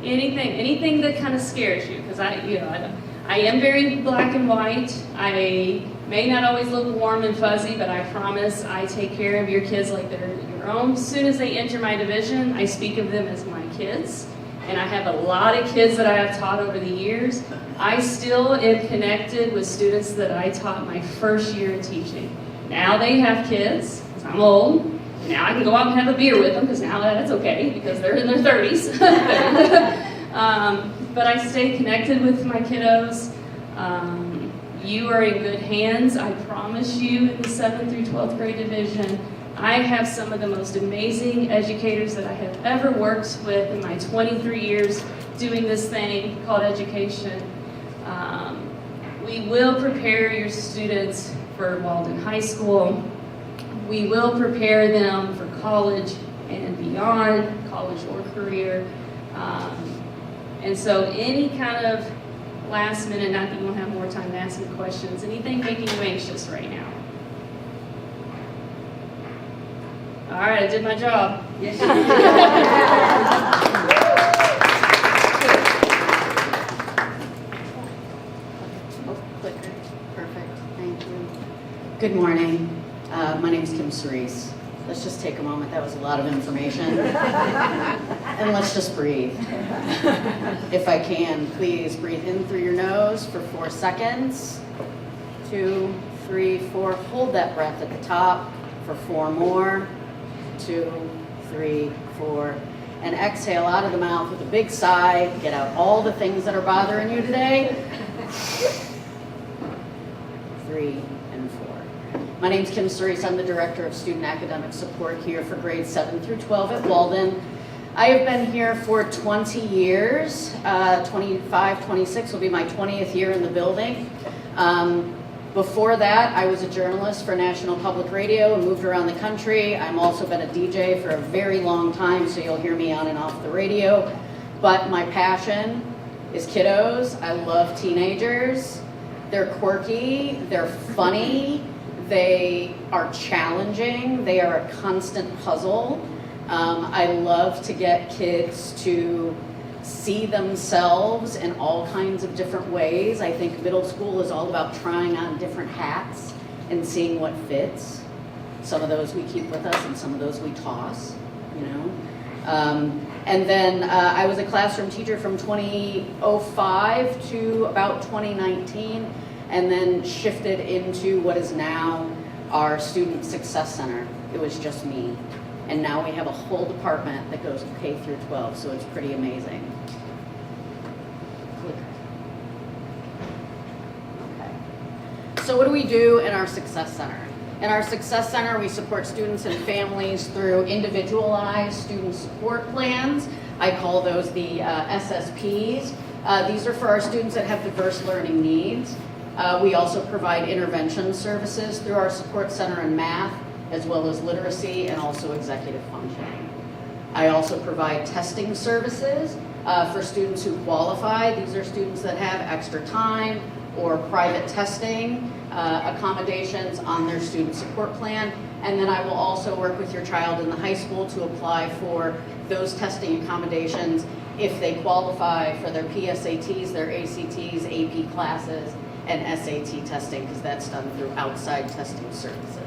Anything that kind of scares you, because I am very black and white. I may not always look warm and fuzzy, but I promise I take care of your kids like they're your own. As soon as they enter my division, I speak of them as my kids. And I have a lot of kids that I have taught over the years. I still am connected with students that I taught my first year in teaching. Now they have kids, because I'm old. Now I can go out and have a beer with them, because now that's okay, because they're in their 30s. But I stay connected with my kiddos. You are in good hands. I promise you, in the 7th through 12th grade division, I have some of the most amazing educators that I have ever worked with in my 23 years doing this thing called education. We will prepare your students for Walden High School. We will prepare them for college and beyond, college or career. And so any kind of last minute, not that you won't have more time to ask me questions, anything making you anxious right now? All right, I did my job. Yes, Clicker. Perfect. Thank you. Good morning. My name is Sorise. Let's just take a moment. That was a lot of information. And let's just breathe. If I can, please breathe in through your nose for 4 seconds. 2, 3, 4. Hold that breath at the top for 4 more. 2, 3, 4. And exhale out of the mouth with a big sigh. Get out all the things that are bothering you today. 3 and 4. My name is Sorise. I'm the Director of Student Academic Support here for grades 7 through 12 at Walden. I have been here for 20 years. 25, 26 will be my 20th year in the building. Before that, I was a journalist for National Public Radio and moved around the country. I've also been a DJ for a very long time, so you'll hear me on and off the radio. But my passion is kiddos. I love teenagers. They're quirky, they're funny, they are challenging, they are a constant puzzle. I love to get kids to see themselves in all kinds of different ways. I think middle school is all about trying on different hats and seeing what fits. Some of those we keep with us and some of those we toss, you know. And then I was a classroom teacher from 2005 to about 2019, and then shifted into what is now our Student Success Center. It was just me. And now we have a whole department that goes K through 12, so it's pretty amazing. Okay. So what do we do in our Success Center? In our Success Center, we support students and families through individualized student support plans. I call those the SSPs. These are for our students that have diverse learning needs. We also provide intervention services through our support center in math, as well as literacy and also executive functioning. I also provide testing services for students who qualify. These are students that have extra time or private testing accommodations on their student support plan. And then I will also work with your child in the high school to apply for those testing accommodations if they qualify for their PSATs, their ACTs, AP classes, and SAT testing, because that's done through outside testing services.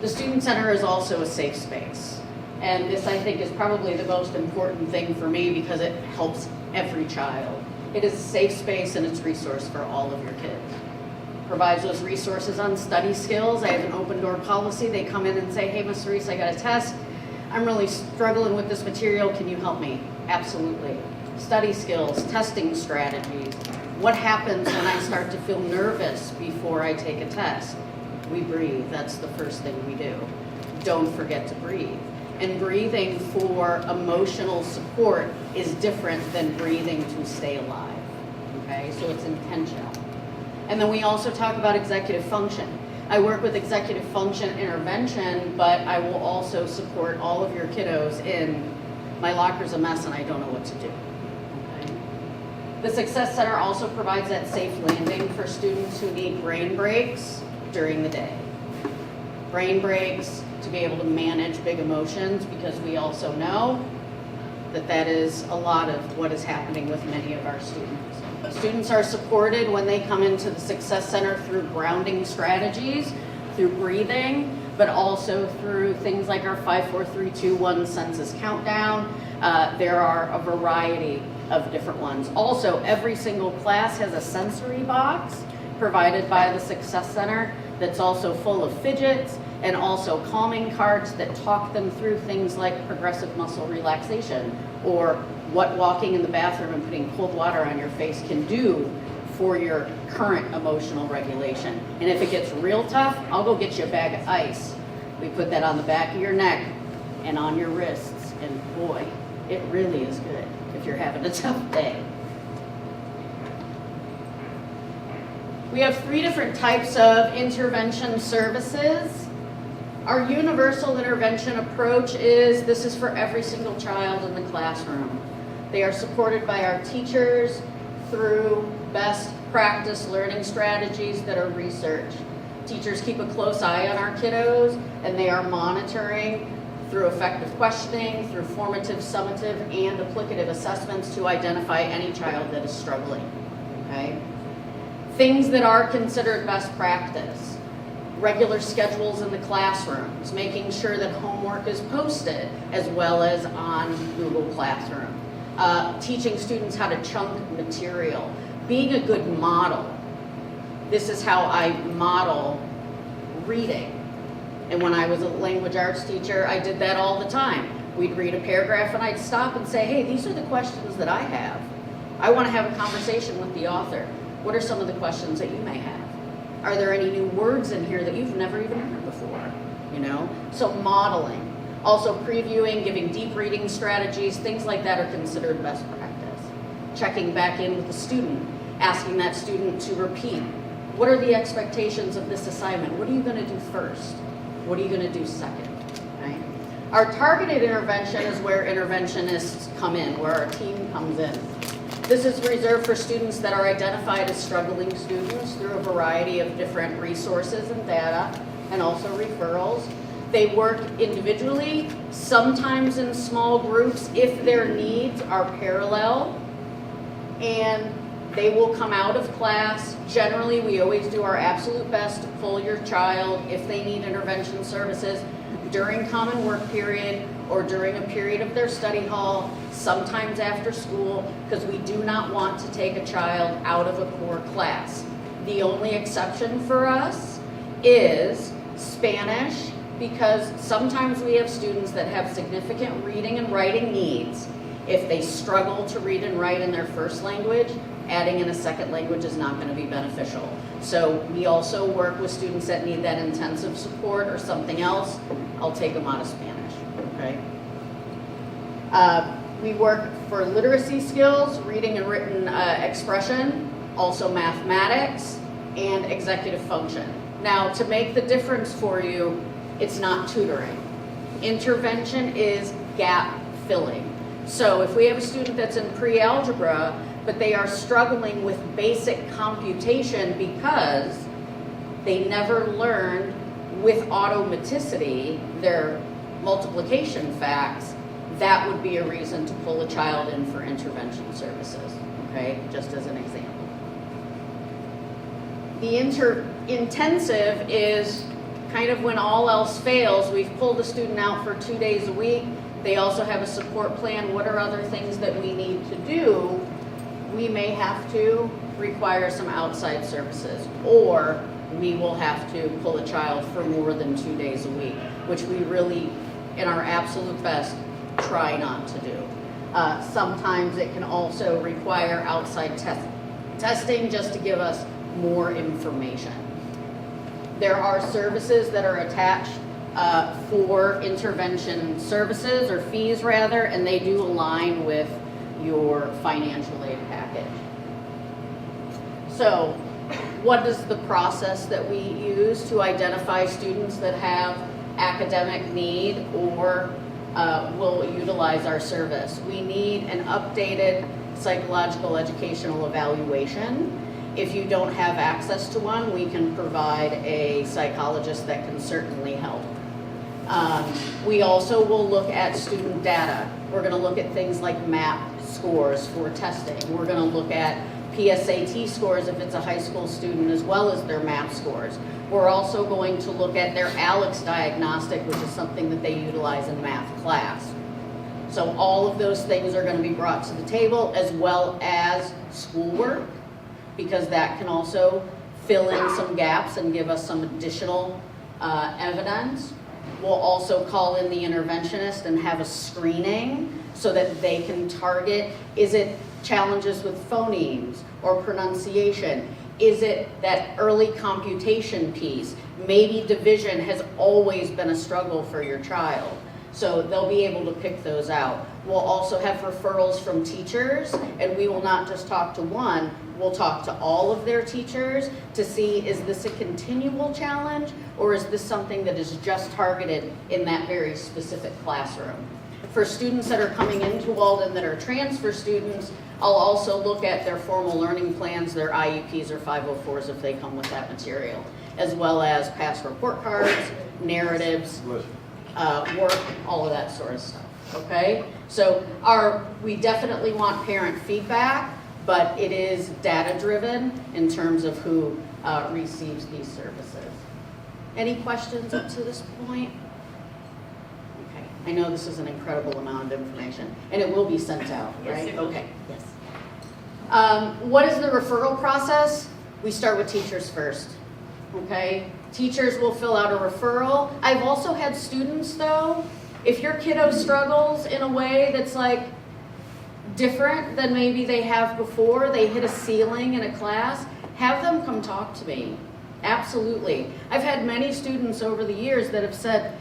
The Student Center is also a safe space. And this, I think, is probably the most important thing for me because it helps every child. It is a safe space and it's a resource for all of your kids. Provides those resources on study skills. I have an open door policy. They come in and say, hey, Ms. Sorise, I got a test. I'm really struggling with this material. Can you help me? Absolutely. Study skills, testing strategies. What happens when I start to feel nervous before I take a test? We breathe. That's the first thing we do. Don't forget to breathe. And breathing for emotional support is different than breathing to stay alive. Okay, so it's intentional. And then we also talk about executive function. I work with executive function intervention, but I will also support all of your kiddos in my locker's a mess and I don't know what to do. Okay? The Success Center also provides that safe landing for students who need brain breaks during the day. Brain breaks to be able to manage big emotions, because we also know that that is a lot of what is happening with many of our students. Students are supported when they come into the Success Center through grounding strategies, through breathing, but also through things like our 5, 4, 3, 2, 1 census countdown. There are a variety of different ones. Also, every single class has a sensory box provided by the Success Center that's also full of fidgets and also calming cards that talk them through things like progressive muscle relaxation, or what walking in the bathroom and putting cold water on your face can do for your current emotional regulation. And if it gets real tough, I'll go get you a bag of ice. We put that on the back of your neck and on your wrists, and boy, it really is good if you're having a tough day. We have 3 different types of intervention services. Our universal intervention approach this is for every single child in the classroom. They are supported by our teachers through best practice learning strategies that are researched. Teachers keep a close eye on our kiddos, and they are monitoring through effective questioning, through formative, summative, and applicative assessments to identify any child that is struggling. Okay? Things that are considered best practice. Regular schedules in the classrooms, making sure that homework is posted as well as on Google Classroom. Teaching students how to chunk material. Being a good model. This is how I model reading. And when I was a language arts teacher, I did that all the time. We'd read a paragraph and I'd stop and say, hey, these are the questions that I have. I want to have a conversation with the author. What are some of the questions that you may have? Are there any new words in here that you've never even heard before? You know, so modeling. Also previewing, giving deep reading strategies, things like that are considered best practice. Checking back in with the student, asking that student to repeat. What are the expectations of this assignment? What are you going to do first? What are you going to do second? Right? Our targeted intervention is where interventionists come in, where our team comes in. This is reserved for students that are identified as struggling students through a variety of different resources and data, and also referrals. They work individually, sometimes in small groups if their needs are parallel, and they will come out of class. Generally, we always do our absolute best to pull your child if they need intervention services during common work period or during a period of their study hall, sometimes after school, because we do not want to take a child out of a core class. The only exception for us is Spanish, because sometimes we have students that have significant reading and writing needs. If they struggle to read and write in their first language, adding in a second language is not going to be beneficial. So we also work with students that need that intensive support or something else. I'll take them out of Spanish, okay? We work for literacy skills, reading and written expression, also mathematics, and executive function. Now, to make the difference for you, it's not tutoring. Intervention is gap filling. So if we have a student that's in pre-algebra, but they are struggling with basic computation because they never learned with automaticity, their multiplication facts, that would be a reason to pull a child in for intervention services, okay, just as an example. The intensive is kind of when all else fails. We've pulled a student out for 2 days a week. They also have a support plan. What are other things that we need to do? We may have to require some outside services, or we will have to pull a child for more than 2 days a week, which we really, in our absolute best, try not to do. Sometimes it can also require outside testing just to give us more information. There are services that are attached for intervention services, or fees rather, and they do align with your financial aid package. So, what is the process that we use to identify students that have academic need or will utilize our service? We need an updated psychological educational evaluation. If you don't have access to one, we can provide a psychologist that can certainly help. We also will look at student data. We're going to look at things like MAP scores for testing. We're going to look at PSAT scores if it's a high school student, as well as their MAP scores. We're also going to look at their ALEX diagnostic, which is something that they utilize in math class. So all of those things are going to be brought to the table, as well as schoolwork, because that can also fill in some gaps and give us some additional evidence. We'll also call in the interventionist and have a screening so that they can target, is it challenges with phonemes or pronunciation? Is it that early computation piece? Maybe division has always been a struggle for your child. So they'll be able to pick those out. We'll also have referrals from teachers, and we will not just talk to one, we'll talk to all of their teachers to see, is this a continual challenge, or is this something that is just targeted in that very specific classroom? For students that are coming into Walden that are transfer students, I'll also look at their formal learning plans, their IEPs or 504s if they come with that material, as well as past report cards, narratives, work, all of that sort of stuff, okay? So we definitely want parent feedback, but it is data-driven in terms of who receives these services. Any questions up to this point? Okay, I know this is an incredible amount of information, and it will be sent out, right? Yes, it will. Okay, yes. What is the referral process? We start with teachers first, okay? Teachers will fill out a referral. I've also had students though, if your kiddo struggles in a way that's like different than maybe they have before, they hit a ceiling in a class, have them come talk to me. Absolutely. I've had many students over the years that have said,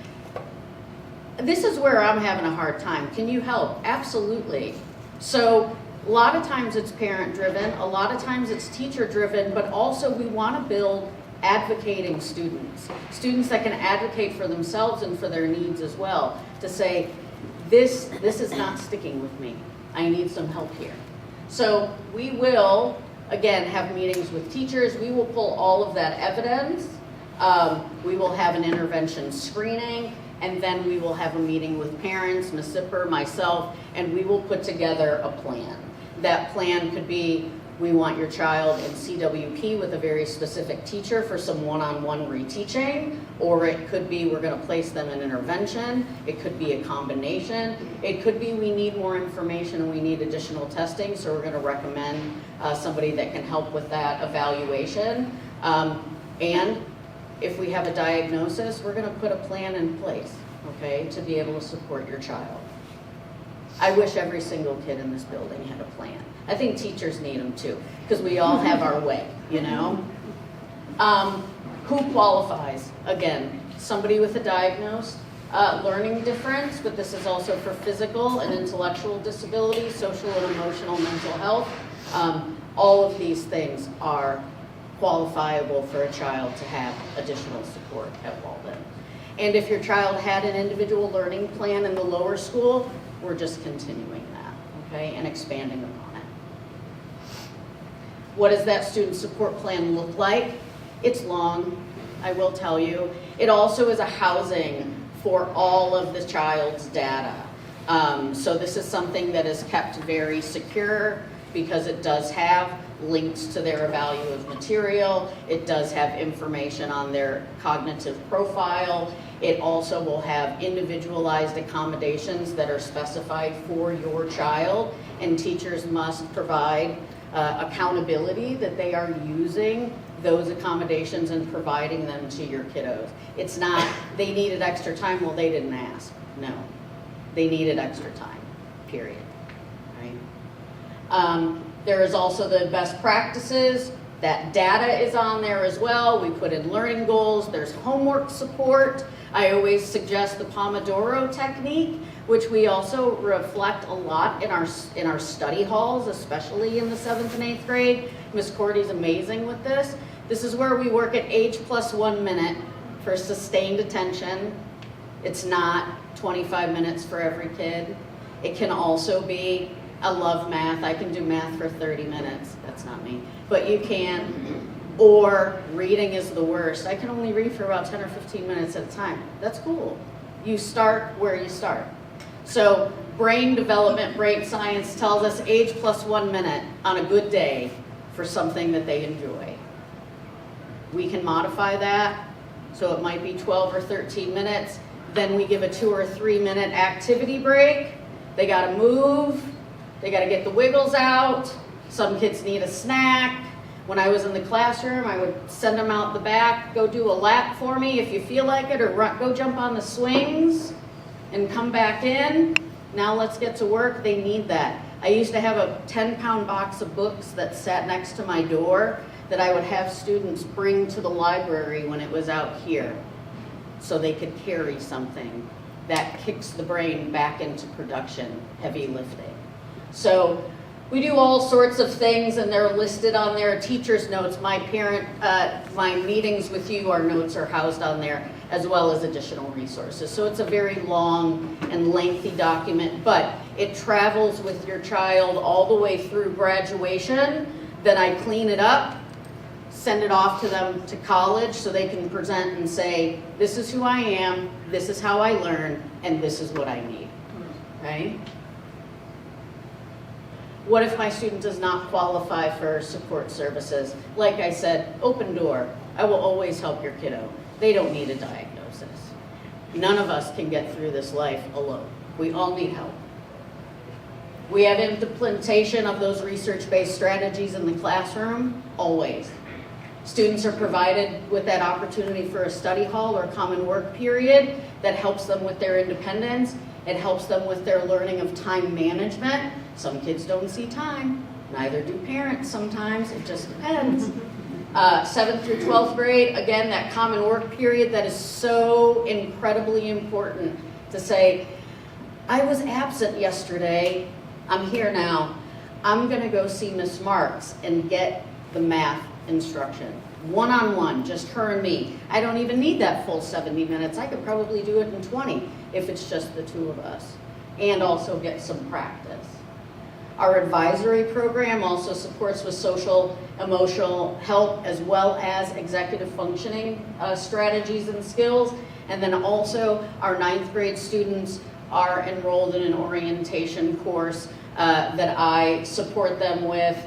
this is where I'm having a hard time. Can you help? Absolutely. So a lot of times it's parent driven, a lot of times it's teacher driven, but also we want to build advocating students that can advocate for themselves and for their needs as well, to say, this is not sticking with me. I need some help here. So we will, again, have meetings with teachers. We will pull all of that evidence. We will have an intervention screening, and then we will have a meeting with parents, Ms. Zipper, myself, and we will put together a plan. That plan could be, we want your child in CWP with a very specific teacher for some one-on-one reteaching, or it could be we're going to place them in intervention. It could be a combination. It could be we need more information and we need additional testing, so we're going to recommend somebody that can help with that evaluation. And if we have a diagnosis, we're going to put a plan in place, okay, to be able to support your child. I wish every single kid in this building had a plan. I think teachers need them too, because we all have our way, you know? Who qualifies? Again, somebody with a diagnosed learning difference, but this is also for physical and intellectual disability, social and emotional mental health. All of these things are qualifiable for a child to have additional support at Walden. And if your child had an individual learning plan in the lower school, we're just continuing that, okay, and expanding upon it. What does that student support plan look like? It's long, I will tell you. It also is a housing for all of the child's data. So this is something that is kept very secure because it does have links to their evaluative material. It does have information on their cognitive profile. It also will have individualized accommodations that are specified for your child, and teachers must provide accountability that they are using those accommodations and providing them to your kiddos. It's not, they needed extra time, well, they didn't ask. No, they needed extra time, period, right? There is also the best practices. That data is on there as well. We put in learning goals. There's homework support. I always suggest the Pomodoro technique, which we also reflect a lot in our study halls, especially in the 7th and 8th grade. Ms. Cordy's amazing with this. This is where we work at age plus 1 minute for sustained attention. It's not 25 minutes for every kid. It can also be, I love math, I can do math for 30 minutes. That's not me, but you can. Or reading is the worst. I can only read for about 10 or 15 minutes at a time. That's cool. You start where you start. So brain development, brain science tells us age plus 1 minute on a good day for something that they enjoy. We can modify that, so it might be 12 or 13 minutes. Then we give a 2 or 3 minute activity break. They gotta move, they gotta get the wiggles out. Some kids need a snack. When I was in the classroom, I would send them out the back, go do a lap for me if you feel like it, or go jump on the swings and come back in. Now let's get to work. They need that. I used to have a 10-pound box of books that sat next to my door that I would have students bring to the library when it was out here so they could carry something. That kicks the brain back into production, heavy lifting. So we do all sorts of things, and they're listed on there. Teacher's notes, my meetings with you, our notes are housed on there, as well as additional resources. So it's a very long and lengthy document, but it travels with your child all the way through graduation. Then I clean it up, send it off to them to college so they can present and say, this is who I am, this is how I learn, and this is what I need, right? What if my student does not qualify for support services? Like I said, open door. I will always help your kiddo. They don't need a diagnosis. None of us can get through this life alone. We all need help. We have implementation of those research-based strategies in the classroom, always. Students are provided with that opportunity for a study hall or common work period that helps them with their independence. It helps them with their learning of time management. Some kids don't see time, neither do parents sometimes, it just depends. 7th through 12th grade, again, that common work period that is so incredibly important to say, I was absent yesterday, I'm here now. I'm gonna go see Miss Marks and get the math instruction. One-on-one, just her and me. I don't even need that full 70 minutes. I could probably do it in 20 if it's just the two of us, and also get some practice. Our advisory program also supports with social, emotional help, as well as executive functioning strategies and skills. And then also our 9th grade students are enrolled in an orientation course that I support them with.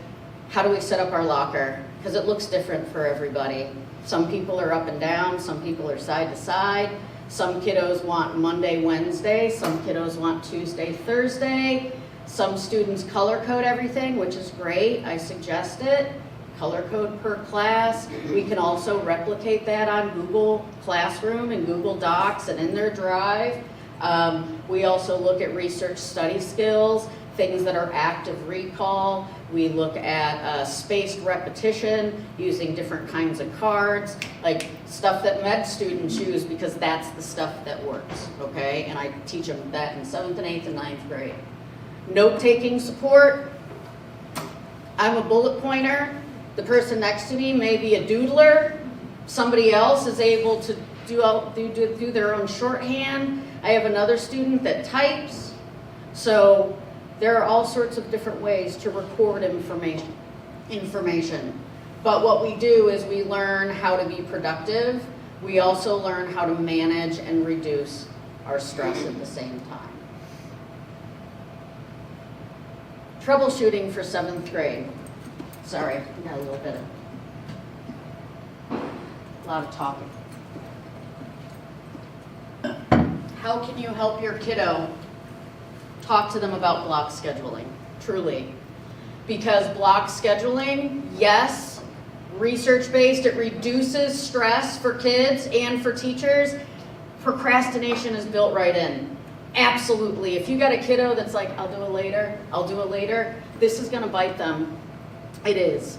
How do we set up our locker? Because it looks different for everybody. Some people are up and down, some people are side to side. Some kiddos want Monday, Wednesday, some kiddos want Tuesday, Thursday. Some students color code everything, which is great, I suggest it. Color code per class. We can also replicate that on Google Classroom and Google Docs and in their Drive. We also look at research study skills, things that are active recall. We look at spaced repetition using different kinds of cards, like stuff that med students use because that's the stuff that works, okay? And I teach them that in 7th and 8th and 9th grade. Note-taking support. I'm a bullet pointer. The person next to me may be a doodler. Somebody else is able to do their own shorthand. I have another student that types. So there are all sorts of different ways to record information. But what we do is we learn how to be productive We also learn how to manage and reduce our stress at the same time. Troubleshooting for 7th grade. Sorry, I got a little bit of, a lot of talking. How can you help your kiddo? Talk to them about block scheduling, truly. Because block scheduling, yes, research-based, it reduces stress for kids and for teachers. Procrastination is built right in. Absolutely. If you got a kiddo that's like, I'll do it later, this is gonna bite them. It is.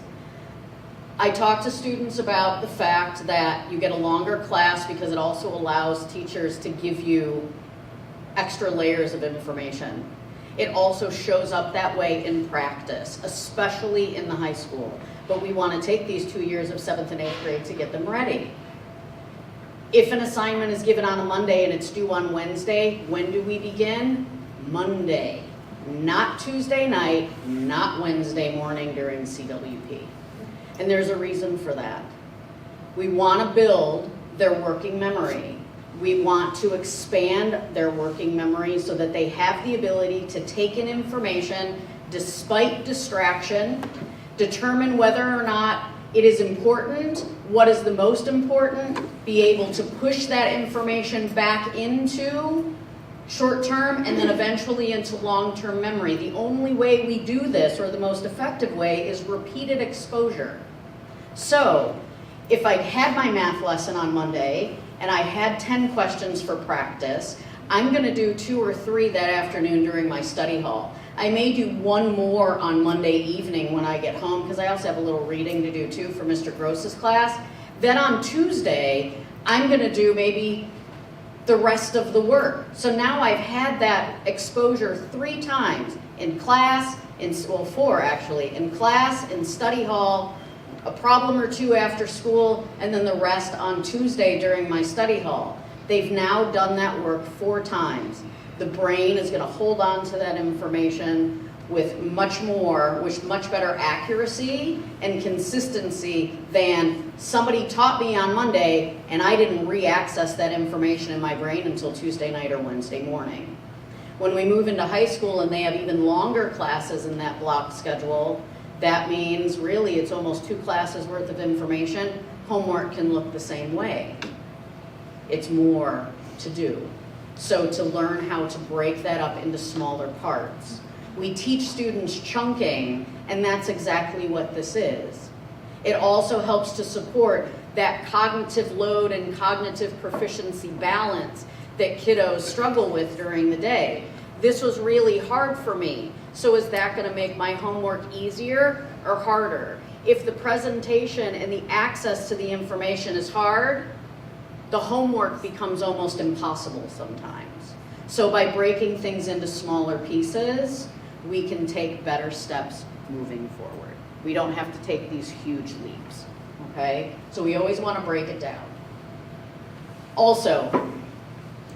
I talk to students about the fact that you get a longer class because it also allows teachers to give you extra layers of information. It also shows up that way in practice, especially in the high school. But we want to take these 2 years of 7th and 8th grade to get them ready. If an assignment is given on a Monday and it's due on Wednesday, when do we begin? Monday. Not Tuesday night, not Wednesday morning during CWP. And there's a reason for that. We want to build their working memory. We want to expand their working memory so that they have the ability to take in information despite distraction, determine whether or not it is important, what is the most important, be able to push that information back into short-term and then eventually into long-term memory. The only way we do this, or the most effective way, is repeated exposure. So, if I had my math lesson on Monday and I had 10 questions for practice, I'm going to do 2 or 3 that afternoon during my study hall. I may do 1 more on Monday evening when I get home, because I also have a little reading to do too for Mr. Gross's class. Then on Tuesday, I'm going to do maybe the rest of the work. So now I've had that exposure 3 times in class, well 4 actually, in class, in study hall, a problem or 2 after school, and then the rest on Tuesday during my study hall. They've now done that work 4 times. The brain is going to hold on to that information with much better accuracy and consistency than somebody taught me on Monday and I didn't re-access that information in my brain until Tuesday night or Wednesday morning. When we move into high school and they have even longer classes in that block schedule, that means really it's almost 2 classes worth of information. Homework can look the same way. It's more to do. So to learn how to break that up into smaller parts. We teach students chunking, and that's exactly what this is. It also helps to support that cognitive load and cognitive proficiency balance that kiddos struggle with during the day. This was really hard for me. So is that going to make my homework easier or harder? If the presentation and the access to the information is hard, the homework becomes almost impossible sometimes. So by breaking things into smaller pieces, we can take better steps moving forward. We don't have to take these huge leaps, okay? So we always want to break it down. Also,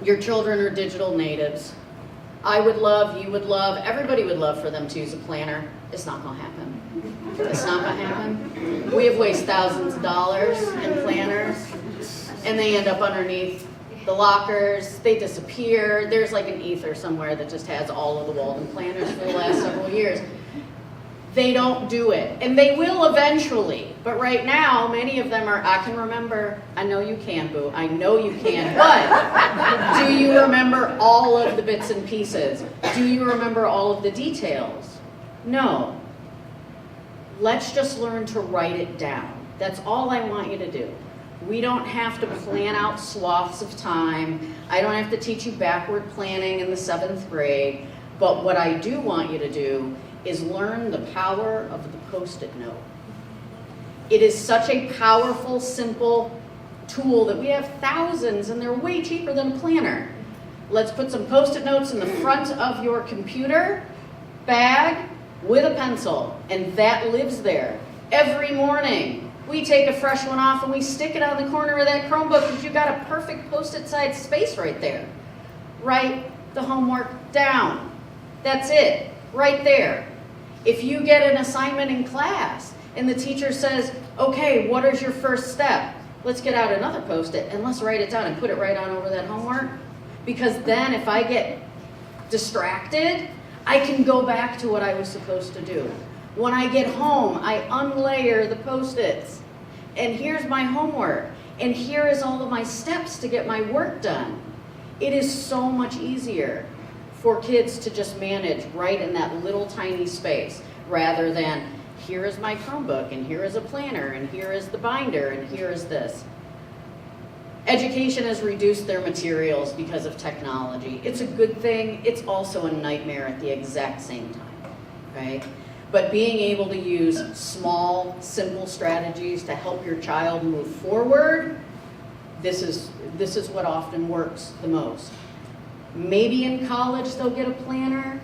your children are digital natives. I would love, you would love, everybody would love for them to use a planner. It's not going to happen. It's not going to happen. We have wasted thousands of dollars in planners, and they end up underneath the lockers. They disappear. There's like an ether somewhere that just has all of the Walden planners for the last several years. They don't do it, and they will eventually. But right now, many of them are, I can remember, I know you can, Boo, I know you can, but do you remember all of the bits and pieces? Do you remember all of the details? No. Let's just learn to write it down. That's all I want you to do. We don't have to plan out swaths of time. I don't have to teach you backward planning in the 7th grade, but what I do want you to do is learn the power of the Post-it note. It is such a powerful, simple tool that we have thousands, and they're way cheaper than a planner. Let's put some Post-it notes in the front of your computer bag with a pencil, and that lives there. Every morning, we take a fresh one off and we stick it on the corner of that Chromebook because you've got a perfect Post-it size space right there. Write the homework down. That's it, right there. If you get an assignment in class and the teacher says, okay, what is your first step? let's get out another Post-it and let's write it down and put it right on over that homework. Because then if I get distracted, I can go back to what I was supposed to do. When I get home, I unlayer the Post-its. And here's my homework. And here is all of my steps to get my work done. It is so much easier for kids to just manage right in that little tiny space, rather than here is my Chromebook, and here is a planner, and here is the binder, and here is this. Education has reduced their materials because of technology. It's a good thing. It's also a nightmare at the exact same time, right? But being able to use small, simple strategies to help your child move forward, this is what often works the most. Maybe in college they'll get a planner.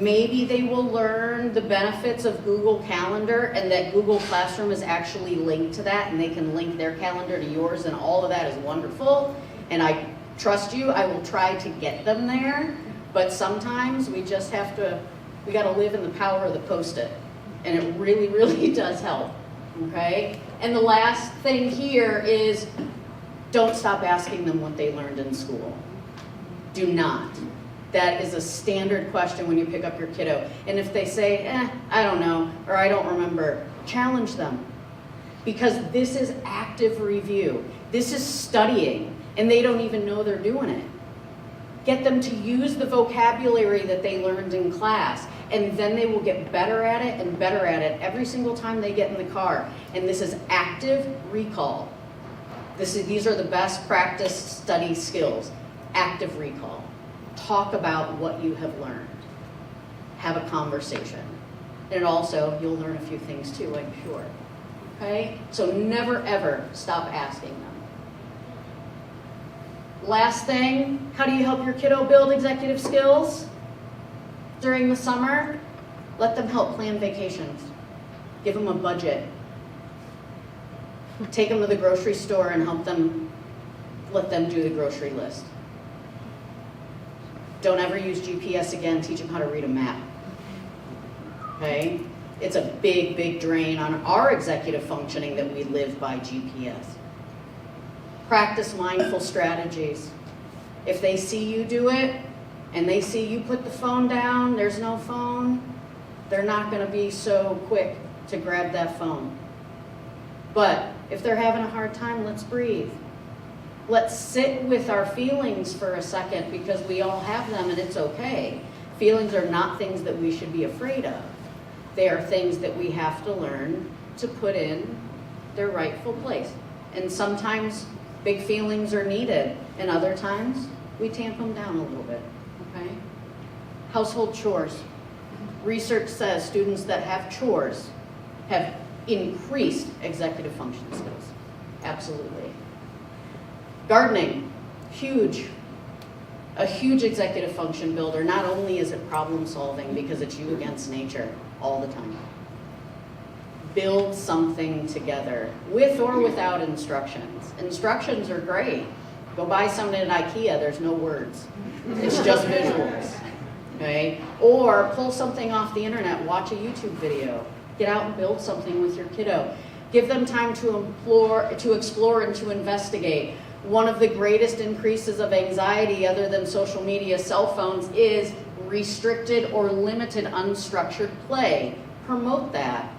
Maybe they will learn the benefits of Google Calendar and that Google Classroom is actually linked to that, and they can link their calendar to yours, and all of that is wonderful. And I trust you, I will try to get them there, but sometimes we just have to, we gotta live in the power of the Post-it. And it really, really does help, okay? And the last thing here is, don't stop asking them what they learned in school. Do not. That is a standard question when you pick up your kiddo. And if they say, I don't know, or I don't remember, challenge them. Because this is active review. This is studying, and they don't even know they're doing it. Get them to use the vocabulary that they learned in class, and then they will get better at it and better at it every single time they get in the car. And this is active recall. These are the best practice study skills. Active recall. Talk about what you have learned. Have a conversation. And also, you'll learn a few things too, I'm sure. Okay? So never ever stop asking them. Last thing, how do you help your kiddo build executive skills during the summer? Let them help plan vacations. Give them a budget. Take them to the grocery store and let them do the grocery list. Don't ever use GPS again. Teach them how to read a map. Okay? It's a big, big drain on our executive functioning that we live by GPS. Practice mindful strategies. If they see you do it, and they see you put the phone down, there's no phone, they're not going to be so quick to grab that phone. But if they're having a hard time, let's breathe. Let's sit with our feelings for a second, because we all have them and it's okay. Feelings are not things that we should be afraid of. They are things that we have to learn to put in their rightful place. And sometimes big feelings are needed, and other times we tamp them down a little bit, okay? Household chores. Research says students that have chores have increased executive function skills. Absolutely. Gardening, huge. A huge executive function builder. Not only is it problem solving because it's you against nature all the time. Build something together, with or without instructions. Instructions are great. Go buy something at IKEA, there's no words. It's just visuals, okay? Or pull something off the internet, watch a YouTube video. Get out and build something with your kiddo. Give them time to explore and to investigate. One of the greatest increases of anxiety, other than social media, cell phones, is restricted or limited unstructured play. Promote that.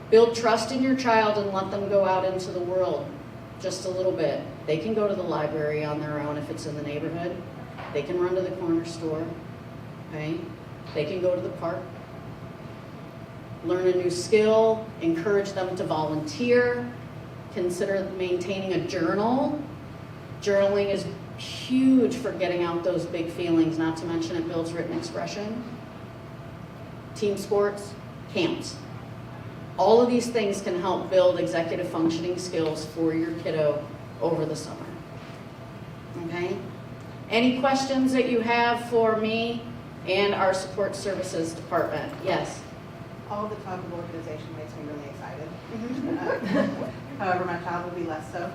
Build trust in your child and let them go out into the world just a little bit. They can go to the library on their own if it's in the neighborhood. They can run to the corner store, okay? They can go to the park. Learn a new skill, encourage them to volunteer. Consider maintaining a journal. Journaling is huge for getting out those big feelings, not to mention it builds written expression. Team sports, camps. All of these things can help build executive functioning skills for your kiddo over the summer. Okay? Any questions that you have for me and our support services department? Yes? All the talk of organization makes me really excited. However, my child will be less so.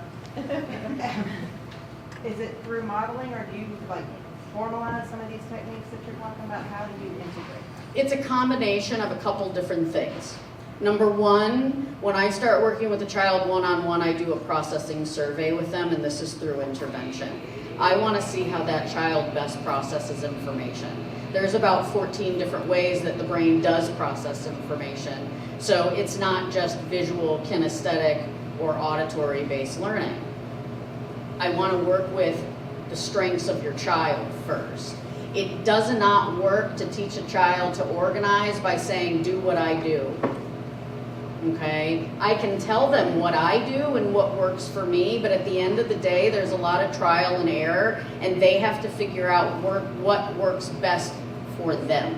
Is it through modeling, or do you formalize some of these techniques that you're talking about? How do you integrate them? It's a combination of a couple different things. Number one, when I start working with a child one-on-one, I do a processing survey with them, and this is through intervention. I want to see how that child best processes information. There's about 14 different ways that the brain does process information. So it's not just visual, kinesthetic, or auditory-based learning. I want to work with the strengths of your child first. It does not work to teach a child to organize by saying, do what I do. Okay? I can tell them what I do and what works for me, but at the end of the day, there's a lot of trial and error, and they have to figure out what works best for them.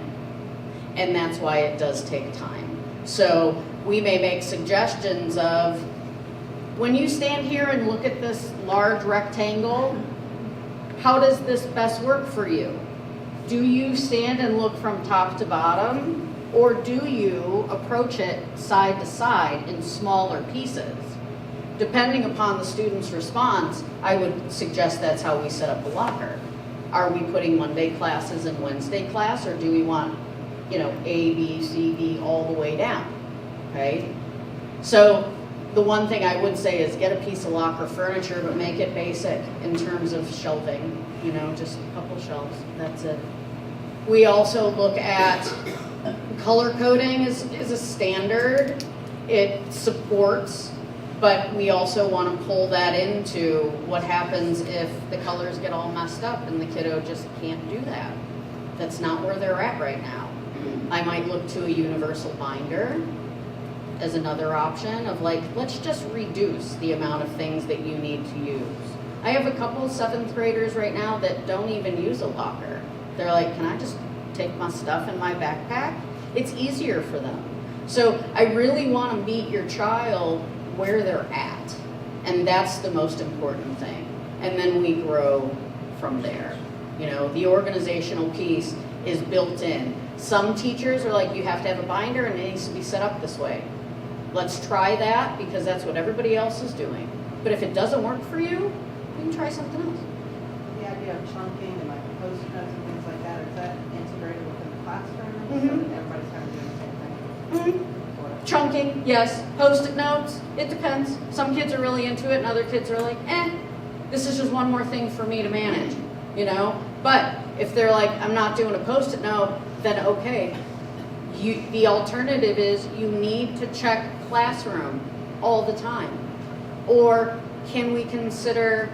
And that's why it does take time. So we may make suggestions of, when you stand here and look at this large rectangle, how does this best work for you? Do you stand and look from top to bottom, or do you approach it side to side in smaller pieces? Depending upon the student's response, I would suggest that's how we set up a locker. Are we putting Monday classes in Wednesday class, or do we want, A, B, C, D, all the way down, okay? So the one thing I would say is get a piece of locker furniture, but make it basic in terms of shelving, just a couple shelves, that's it. We also look at color coding is a standard. It supports, but we also want to pull that into what happens if the colors get all messed up and the kiddo just can't do that. That's not where they're at right now. I might look to a universal binder as another option of let's just reduce the amount of things that you need to use. I have a couple 7th graders right now that don't even use a locker. They're like, can I just take my stuff in my backpack? It's easier for them. So I really want to meet your child where they're at. And that's the most important thing. And then we grow from there. The organizational piece is built in. Some teachers are like, you have to have a binder and it needs to be set up this way. Let's try that because that's what everybody else is doing. But if it doesn't work for you, you can try something else. The idea of chunking and like post-it notes and things like that, is that integrated within the classroom so that everybody's kind of doing the same thing? Chunking, yes. Post-it notes, it depends. Some kids are really into it and other kids are like, this is just one more thing for me to manage, But if they're like, I'm not doing a post-it note, then okay. The alternative is you need to check classroom all the time. Or can we consider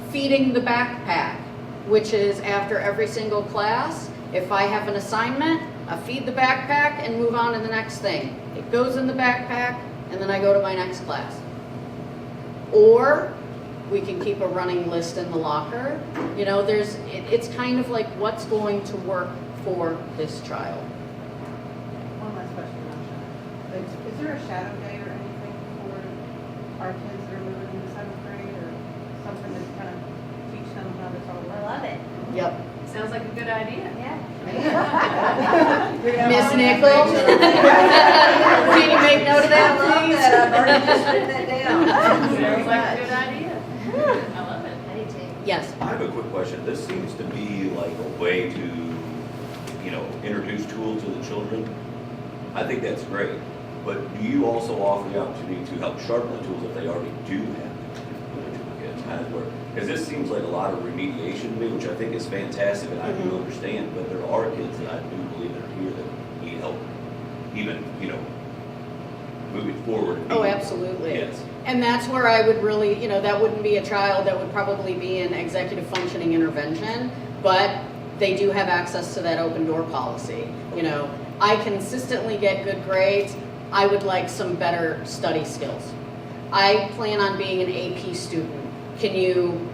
feeding the backpack, which is after every single class, if I have an assignment, I feed the backpack and move on to the next thing. It goes in the backpack and then I go to my next class. Or we can keep a running list in the locker. It's kind of like what's going to work for this child. One last question on shadow. Is there a shadow day or anything for our kids that are moving into 7th grade or something to kind of teach them how this all I works? love it. Yep. Sounds like a good idea. Yeah. Miss Nichols? Can you make note of that, please? I've already just written that down. Sounds like a good idea. I love it. I do too. Yes. I have a quick question. This seems to be like a way to, introduce tools to the children. I think that's great. But do you also offer the opportunity to help sharpen the tools if they already do have them? Kind of where, because this seems like a lot of remediation to me, which I think is fantastic and I do understand, but there are kids that I do believe that are here that need help, even, moving forward. Oh, absolutely. Yes. And that's where I would really, that wouldn't be a child that would probably be in executive functioning intervention, but they do have access to that open door policy. I consistently get good grades. I would like some better study skills. I plan on being an AP student. Can you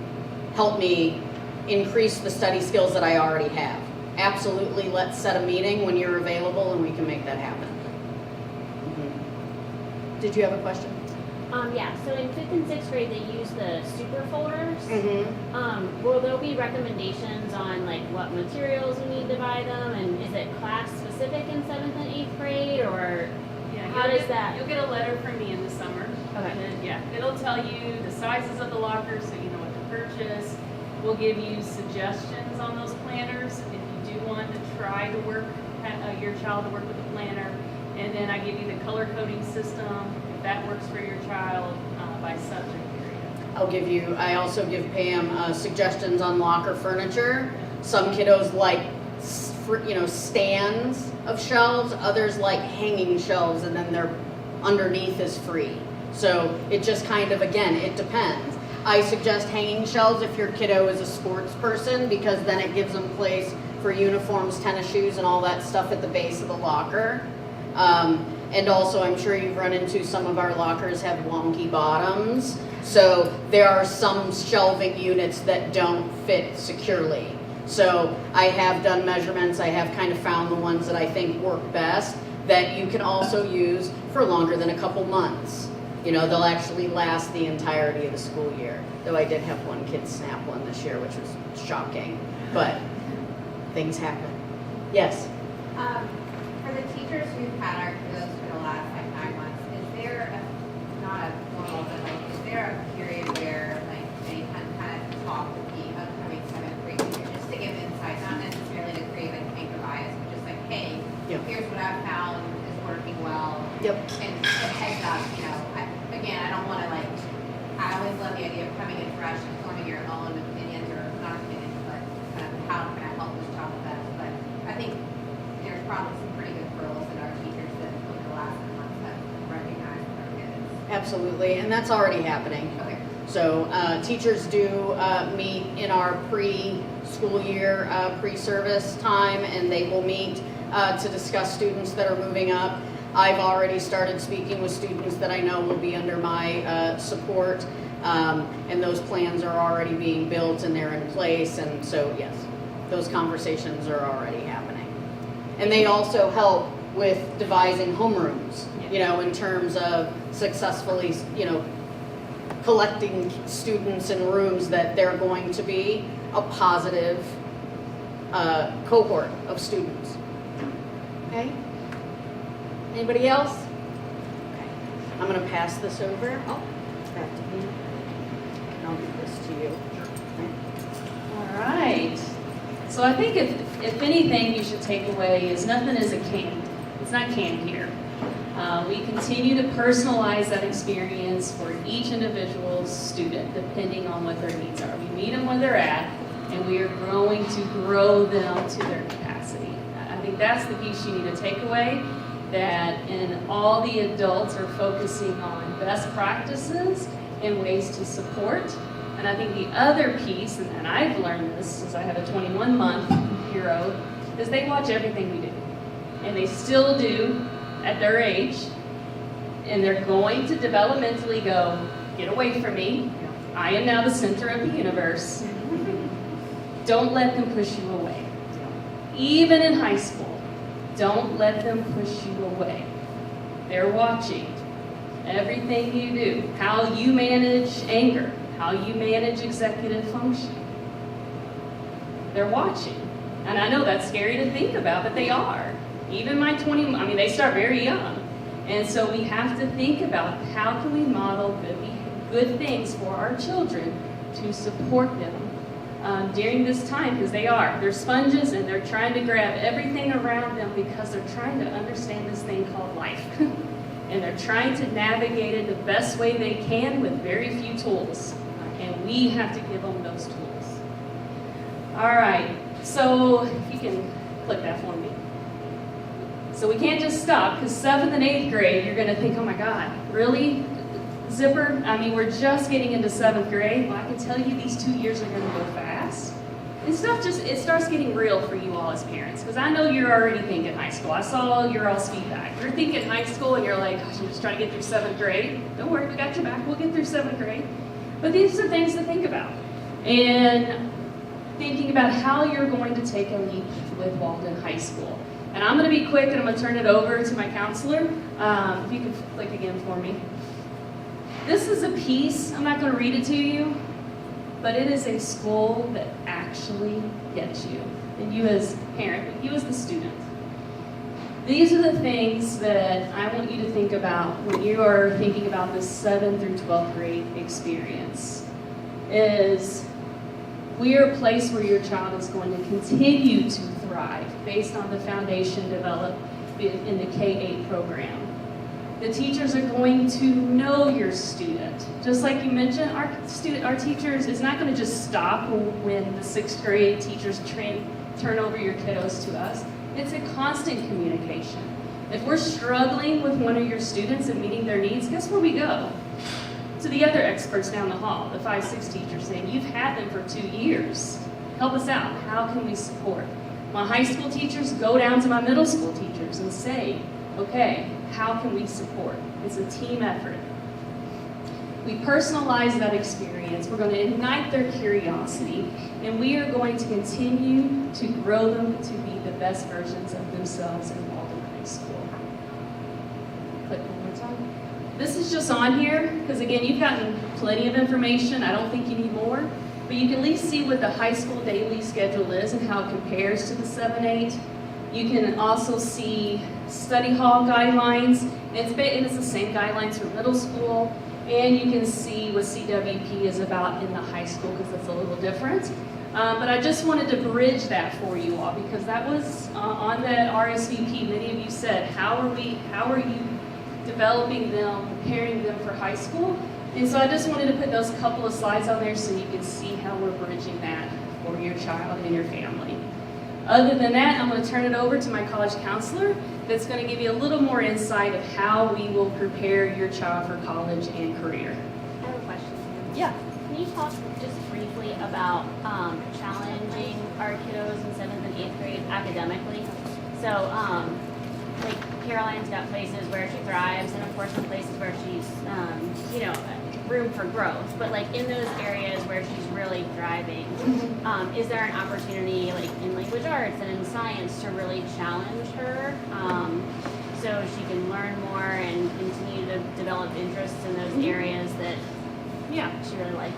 help me increase the study skills that I already have? Absolutely, let's set a meeting when you're available and we can make that happen. Did you have a question? Yeah, so in 5th and 6th grade, they use the super folders. Will there be recommendations on what materials we need to buy them, and is it class specific in 7th and 8th grade, or how does that? You'll get a letter from me in the summer. Okay. And it'll tell you the sizes of the lockers so you know what to purchase. We'll give you suggestions on those planners if you do want to try to work, your child to work with a planner. And then I give you the color coding system, if that works for your child, by subject area. I also give Pam suggestions on locker furniture. Some kiddos like, stands of shelves, others like hanging shelves, and then they're underneath is free. So it just kind of, again, it depends. I suggest hanging shelves if your kiddo is a sports person, because then it gives them place for uniforms, tennis shoes, and all that stuff at the base of the locker. And also, I'm sure you've run into some of our lockers have wonky bottoms. So there are some shelving units that don't fit securely. So I have done measurements. I have kind of found the ones that I think work best that you can also use for longer than a couple months. They'll actually last the entirety of the school year. Though I did have one kid snap one this year, which was shocking. But things happen. Yes? For the teachers who've had our kiddos for the last 9 months, is there not a formal, but is there a period where they can kind of talk with the upcoming 7th grade teacher just to give insight, not necessarily to create a anchor bias, but just like, hey, here's what I've found is working well. Yep. And heads up, I don't want to I always love the idea of coming in fresh and forming your own opinions, or not opinions, but kind of how can I help this child the best. But I think there's probably some pretty good pearls in our teachers that over the last months have recognized our kids. Absolutely, and that's already happening. Okay. So teachers do meet in our pre-school year, pre-service time, and they will meet to discuss students that are moving up. I've already started speaking with students that I know will be under my support, and those plans are already being built and they're in place, and so yes, those conversations are already happening. And they also help with devising homerooms, in terms of successfully, collecting students in rooms that they're going to be a positive cohort of students. Okay? Anybody else? Okay. I'm going to pass this over. Oh, back to me. And I'll give this to you. All right. So I think if anything you should take away is nothing is a can. It's not canned here. We continue to personalize that experience for each individual student, depending on what their needs are. We meet them where they're at, and we are going to grow them to their capacity. I think that's the piece you need to take away, that all the adults are focusing on best practices and ways to support. And I think the other piece, and I've learned this since I have a 21-month hero, is they watch everything we do. And they still do at their age. And they're going to developmentally go, get away from me. I am now the center of the universe. Don't let them push you away. Even in high school, don't let them push you away. They're watching everything you do, how you manage anger, how you manage executive function. They're watching. And I know that's scary to think about, but they are. Even my they start very young. And so we have to think about how can we model good things for our children to support them during this time, because they're sponges and they're trying to grab everything around them because they're trying to understand this thing called life. And they're trying to navigate it the best way they can with very few tools. And we have to give them those tools. All right, so if you can click that for me. So we can't just stop, because 7th and 8th grade, you're going to think, oh my God, really? Zipper? We're just getting into 7th grade. Well, I can tell you these 2 years are going to go fast. And it starts getting real for you all as parents, because I know you're already thinking high school. I saw your all's feedback. You're thinking high school, and you're like, gosh, I'm just trying to get through 7th grade. Don't worry, we got your back. We'll get through 7th grade. But these are things to think about. And thinking about how you're going to take a leap with Walden High School. And I'm going to be quick, and I'm going to turn it over to my counselor. If you could click again for me. This is a piece, I'm not going to read it to you, but it is a school that actually gets you. And you as a parent, but you as the student. These are the things that I want you to think about when you are thinking about this 7th through 12th grade experience. We are a place where your child is going to continue to thrive based on the foundation developed in the K-8 program. The teachers are going to know your student. Just like you mentioned, our teachers is not going to just stop when the 6th grade teachers turn over your kiddos to us. It's a constant communication. If we're struggling with one of your students and meeting their needs, guess where we go? To the other experts down the hall, the 5-6 teachers, saying, you've had them for 2 years. Help us out. How can we support? My high school teachers go down to my middle school teachers and say, okay, how can we support? It's a team effort. We personalize that experience. We're going to ignite their curiosity, and we are going to continue to grow them to be the best versions of themselves in Walden High School. Click one more time. This is just on here, because again, you've gotten plenty of information. I don't think you need more, but you can at least see what the high school daily schedule is and how it compares to the 7-8. You can also see study hall guidelines, and it's the same guidelines for middle school, and you can see what CWP is about in the high school, because that's a little different. But I just wanted to bridge that for you all, because that was on that RSVP. Many of you said, how are you developing them, preparing them for high school? And so I just wanted to put those couple of slides on there so you can see how we're bridging that for your child and your family. Other than that, I'm going to turn it over to my college counselor that's going to give you a little more insight of how we will prepare your child for college and career. I have a question. Yeah. Can you talk just briefly about challenging our kiddos in 7th and 8th grade academically? So, like Caroline's got places where she thrives, and of course some places where she's, room for growth. But like in those areas where she's really thriving, is there an opportunity, like in language arts and in science, to really challenge her, so she can learn more and continue to develop interests in those areas that she really likes?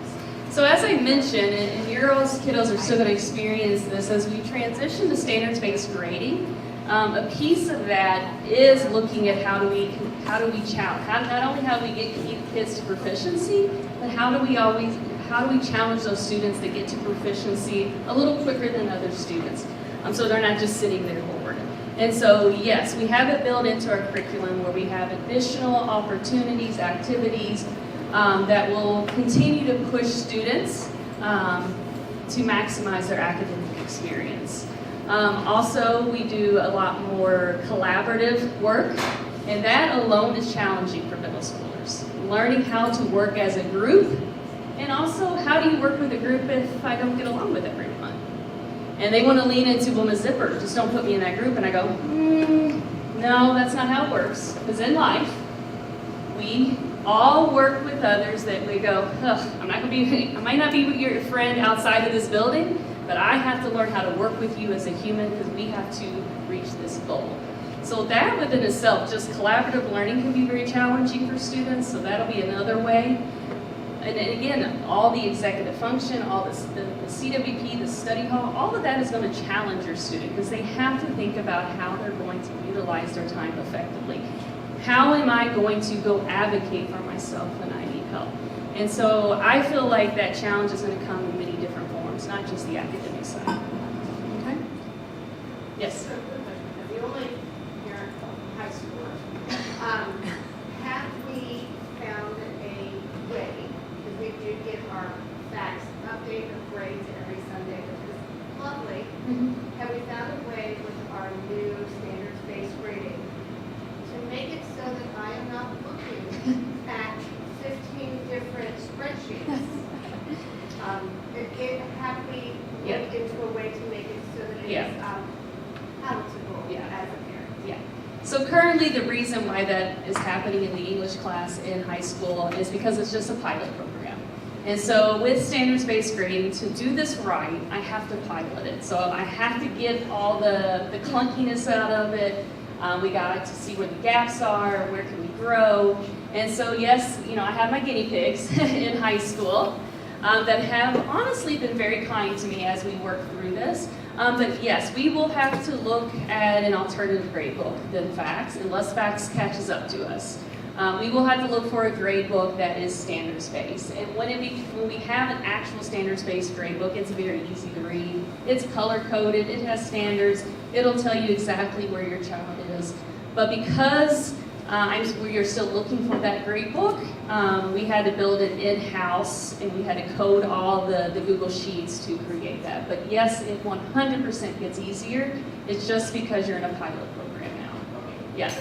So as I mentioned, and your kiddos are still going to experience this as we transition to standards-based grading. A piece of that is looking at how do we challenge, not only how do we get kids to proficiency, but how do we challenge those students that get to proficiency a little quicker than other students, so they're not just sitting there bored. And so yes, we have it built into our curriculum where we have additional opportunities, activities that will continue to push students to maximize their academic experience. Also, we do a lot more collaborative work, and that alone is challenging for middle schoolers. Learning how to work as a group, and also how do you work with a group if I don't get along with everyone? And they want to lean into, well, Ms. Zipper, just don't put me in that group. And I go, no, that's not how it works. Because in life, we all work with others that we go, I might not be your friend outside of this building, but I have to learn how to work with you as a human because we have to reach this goal. So that within itself, just collaborative learning can be very challenging for students, so that'll be another way. And again, all the executive function, all the CWP, the study hall, all of that is going to challenge your student because they have to think about how they're going to utilize their time effectively. How am I going to go advocate for myself when I need help? And so I feel like that challenge is going to come in many different forms, not just the academic side. Okay? Yes? The only parent of high schoolers, have we found a way, because we do get our facts update of grades every Sunday, which is lovely. Have we found a way with our new standards-based grading to make it so that I am not looking at 15 different spreadsheets? Have we looked into a way to make it so that it is palatable as a parent? Yeah. So currently the reason why that is happening in the English class in high school is because it's just a pilot program. And so with standards-based grading, to do this right, I have to pilot it. So I have to get all the clunkiness out of it. We got to see where the gaps are, where can we grow. And so yes, I have my guinea pigs in high school that have honestly been very kind to me as we work through this. But yes, we will have to look at an alternative grade book than facts, unless facts catches up to us. We will have to look for a grade book that is standards-based. And when we have an actual standards-based grade book, it's very easy to read. It's color-coded, it has standards, it'll tell you exactly where your child is. But because we are still looking for that grade book, we had to build it in-house, and we had to code all the Google Sheets to create that. But yes, it 100% gets easier. It's just because you're in a pilot program now. Yeah,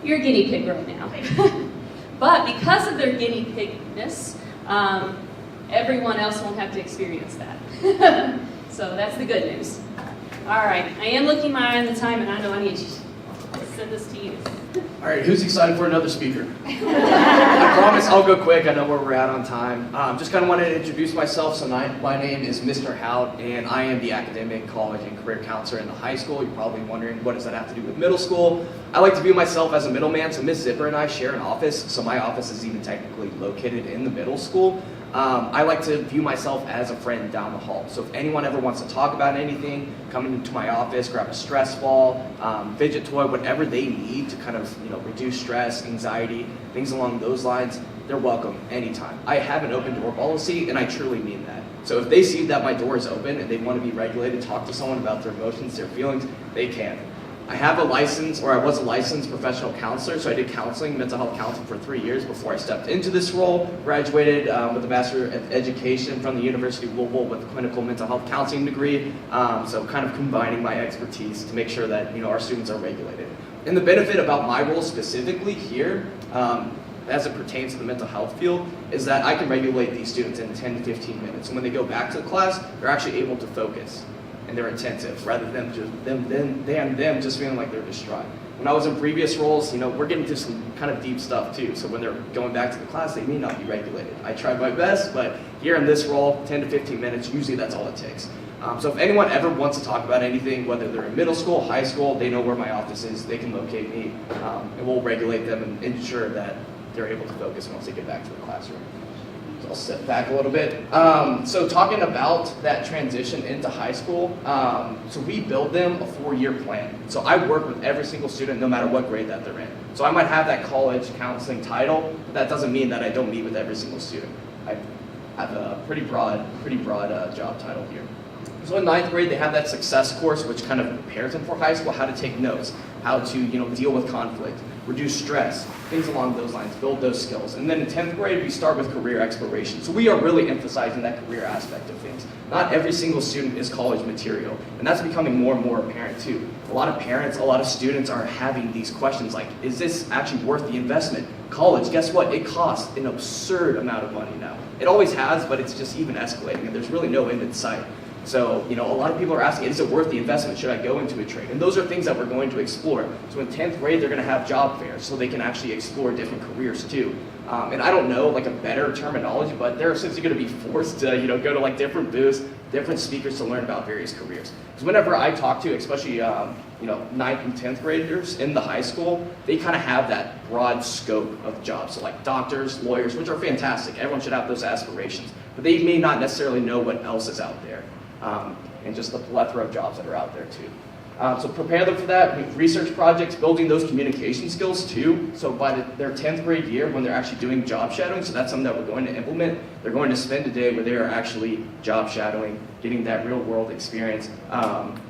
you're a guinea pig right now. But because of their guinea pigness, everyone else won't have to experience that. So that's the good news. All right, I am looking my eye on the time, and I know I need to send this to you. All right, who's excited for another speaker? I promise I'll go quick. I know where we're at on time. Just kind of wanted to introduce myself. So my name is Mr. Hout, and I am the academic, college, and career counselor in the high school. You're probably wondering, what does that have to do with middle school? I like to view myself as a middleman. So Ms. Zipper and I share an office. So my office is even technically located in the middle school. I like to view myself as a friend down the hall. So if anyone ever wants to talk about anything, come into my office, grab a stress ball, fidget toy, whatever they need to kind of reduce stress, anxiety, things along those lines, they're welcome anytime. I have an open door policy, and I truly mean that. So if they see that my door is open and they want to be regulated, talk to someone about their emotions, their feelings, they can. I have a license, or I was a licensed professional counselor, so I did counseling, mental health counseling for 3 years before I stepped into this role. Graduated with a Master of Education from the University of Louisville with a clinical mental health counseling degree. So kind of combining my expertise to make sure that our students are regulated. And the benefit about my role specifically here, as it pertains to the mental health field, is that I can regulate these students in 10 to 15 minutes. And when they go back to the class, they're actually able to focus. And they're attentive, rather than them just feeling like they're distraught. When I was in previous roles, we're getting to some kind of deep stuff too. So when they're going back to the class, they may not be regulated. I tried my best, but here in this role, 10 to 15 minutes, usually that's all it takes. So if anyone ever wants to talk about anything, whether they're in middle school, high school, they know where my office is, they can locate me, and we'll regulate them and ensure that they're able to focus once they get back to the classroom. I'll step back a little bit. So talking about that transition into high school, so we build them a 4-year plan. So I work with every single student no matter what grade that they're in. So I might have that college counseling title, but that doesn't mean that I don't meet with every single student. I have a pretty broad job title here. So in 9th grade, they have that success course, which kind of prepares them for high school, how to take notes, how to deal with conflict, reduce stress, things along those lines, build those skills. And then in 10th grade, we start with career exploration. So we are really emphasizing that career aspect of things. Not every single student is college material, and that's becoming more and more apparent too. A lot of parents, a lot of students are having these questions like, is this actually worth the investment? College, guess what? It costs an absurd amount of money now. It always has, but it's just even escalating, and there's really no end in sight. So, a lot of people are asking, is it worth the investment? Should I go into a trade? And those are things that we're going to explore. So in 10th grade, they're going to have job fairs so they can actually explore different careers too. And I don't know like a better terminology, but they're essentially going to be forced to, go to like different booths, different speakers to learn about various careers. Because whenever I talk to, especially, 9th and 10th graders in the high school, they kind of have that broad scope of jobs. So like doctors, lawyers, which are fantastic. Everyone should have those aspirations. But they may not necessarily know what else is out there. And just the plethora of jobs that are out there too. So prepare them for that. We have research projects, building those communication skills too. So by their 10th grade year, when they're actually doing job shadowing, so that's something that we're going to implement, they're going to spend a day where they are actually job shadowing, getting that real world experience.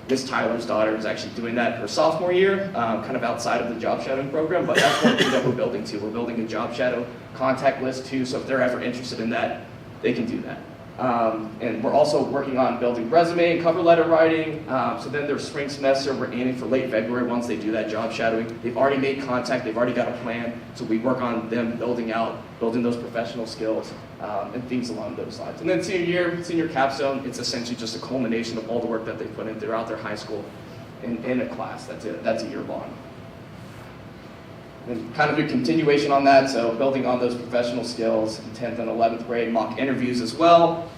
Miss Tyler's daughter is actually doing that her sophomore year, kind of outside of the job shadowing program, but that's one thing that we're building too. We're building a job shadow contact list too, so if they're ever interested in that, they can do that. And we're also working on building resume and cover letter writing. So then their spring semester, we're aiming for late February once they do that job shadowing. They've already made contact, they've already got a plan. So we work on them building those professional skills and things along those lines. And then senior capstone, it's essentially just a culmination of all the work that they put in throughout their high school in a class. That's it, that's a year long. And kind of a continuation on that, so building on those professional skills in 10th and 11th grade, mock interviews as well.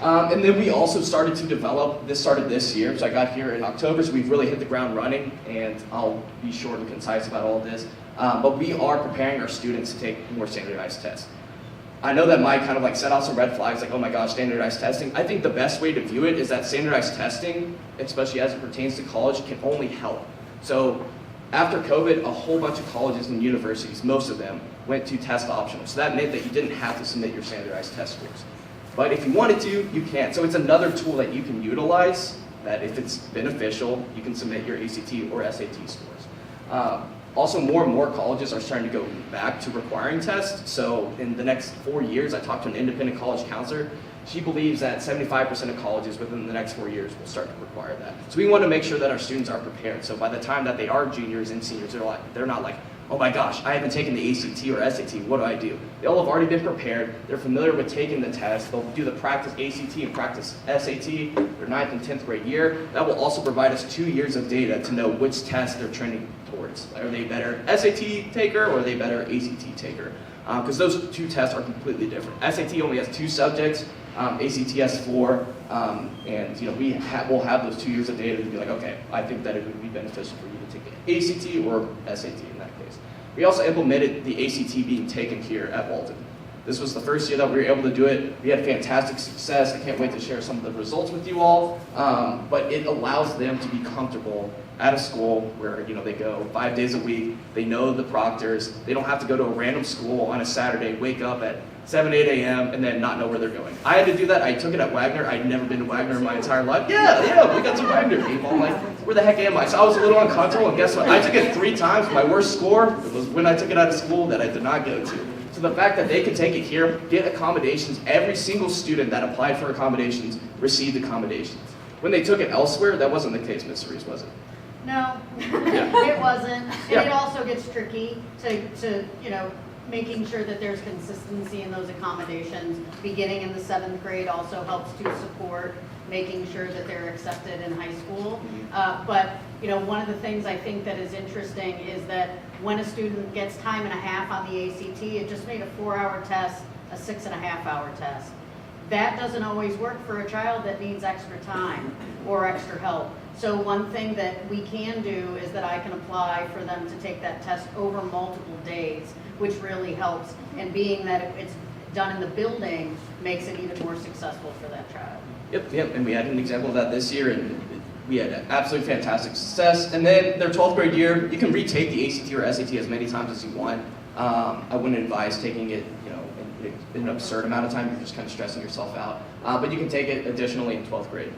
And then we also started to develop, this started this year, so I got here in October, so we've really hit the ground running, and I'll be short and concise about all this. But we are preparing our students to take more standardized tests. I know that might kind of like set off some red flags, like, oh my gosh, standardized testing. I think the best way to view it is that standardized testing, especially as it pertains to college, can only help. So after COVID, a whole bunch of colleges and universities, most of them, went to test optional. So that meant that you didn't have to submit your standardized test scores. But if you wanted to, you can. So it's another tool that you can utilize that if it's beneficial, you can submit your ACT or SAT scores. Also, more and more colleges are starting to go back to requiring tests. So in the next 4 years, I talked to an independent college counselor. She believes that 75% of colleges within the next 4 years will start to require that. So we want to make sure that our students are prepared. So by the time that they are juniors and seniors, they're not like, oh my gosh, I haven't taken the ACT or SAT, what do? They'll have already been prepared, they're familiar with taking the test, they'll do the practice ACT and practice SAT their 9th and 10th grade year. That will also provide us 2 years of data to know which test they're trending towards. Are they better SAT taker or are they better ACT taker? Because those two tests are completely different. SAT only has 2 subjects, ACT has 4, and we'll have those 2 years of data to be like, okay, I think that it would be beneficial for you to take the ACT or SAT in that case. We also implemented the ACT being taken here at Walden. This was the first year that we were able to do it. We had fantastic success. I can't wait to share some of the results with you all. But it allows them to be comfortable at a school where they go 5 days a week. They know the proctors. They don't have to go to a random school on a Saturday, wake up at 7, 8 a.m. and then not know where they're going. I had to do that. I took it at Wagner. I'd never been to Wagner in my entire life. Yeah, we got to Wagner, people. I'm like, where the heck am I? So I was a little uncomfortable, and guess what? I took it 3 times. My worst score was when I took it out of school that I did not go to. So the fact that they could take it here, get accommodations, every single student that applied for accommodations received accommodations. When they took it elsewhere, that wasn't the case, Ms. Sorise, was it? No, Yeah. it wasn't. And Yeah. it also gets tricky to making sure that there's consistency in those accommodations. Beginning in the 7th grade also helps to support making sure that they're accepted in high school. But one of the things I think that is interesting is that when a student gets time and a half on the ACT, it just made a 4-hour test a 6.5-hour test. That doesn't always work for a child that needs extra time or extra help. So one thing that we can do is that I can apply for them to take that test over multiple days, which really helps. And being that it's done in the building makes it even more successful for that child. Yep, and we had an example of that this year, and we had absolutely fantastic success. And then their 12th grade year, you can retake the ACT or SAT as many times as you want. I wouldn't advise taking it, in an absurd amount of time. You're just kind of stressing yourself out. But you can take it additionally in 12th grade.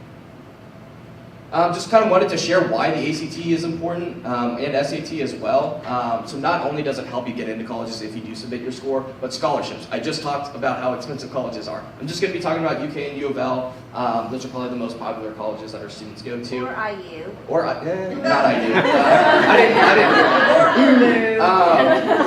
Just kind of wanted to share why the ACT is important and SAT as well. So not only does it help you get into colleges if you do submit your score, but scholarships. I just talked about how expensive colleges are. I'm just going to be talking about UK and U of L. Those are probably the most popular colleges that our students go to. Or IU. Or, not IU. I didn't.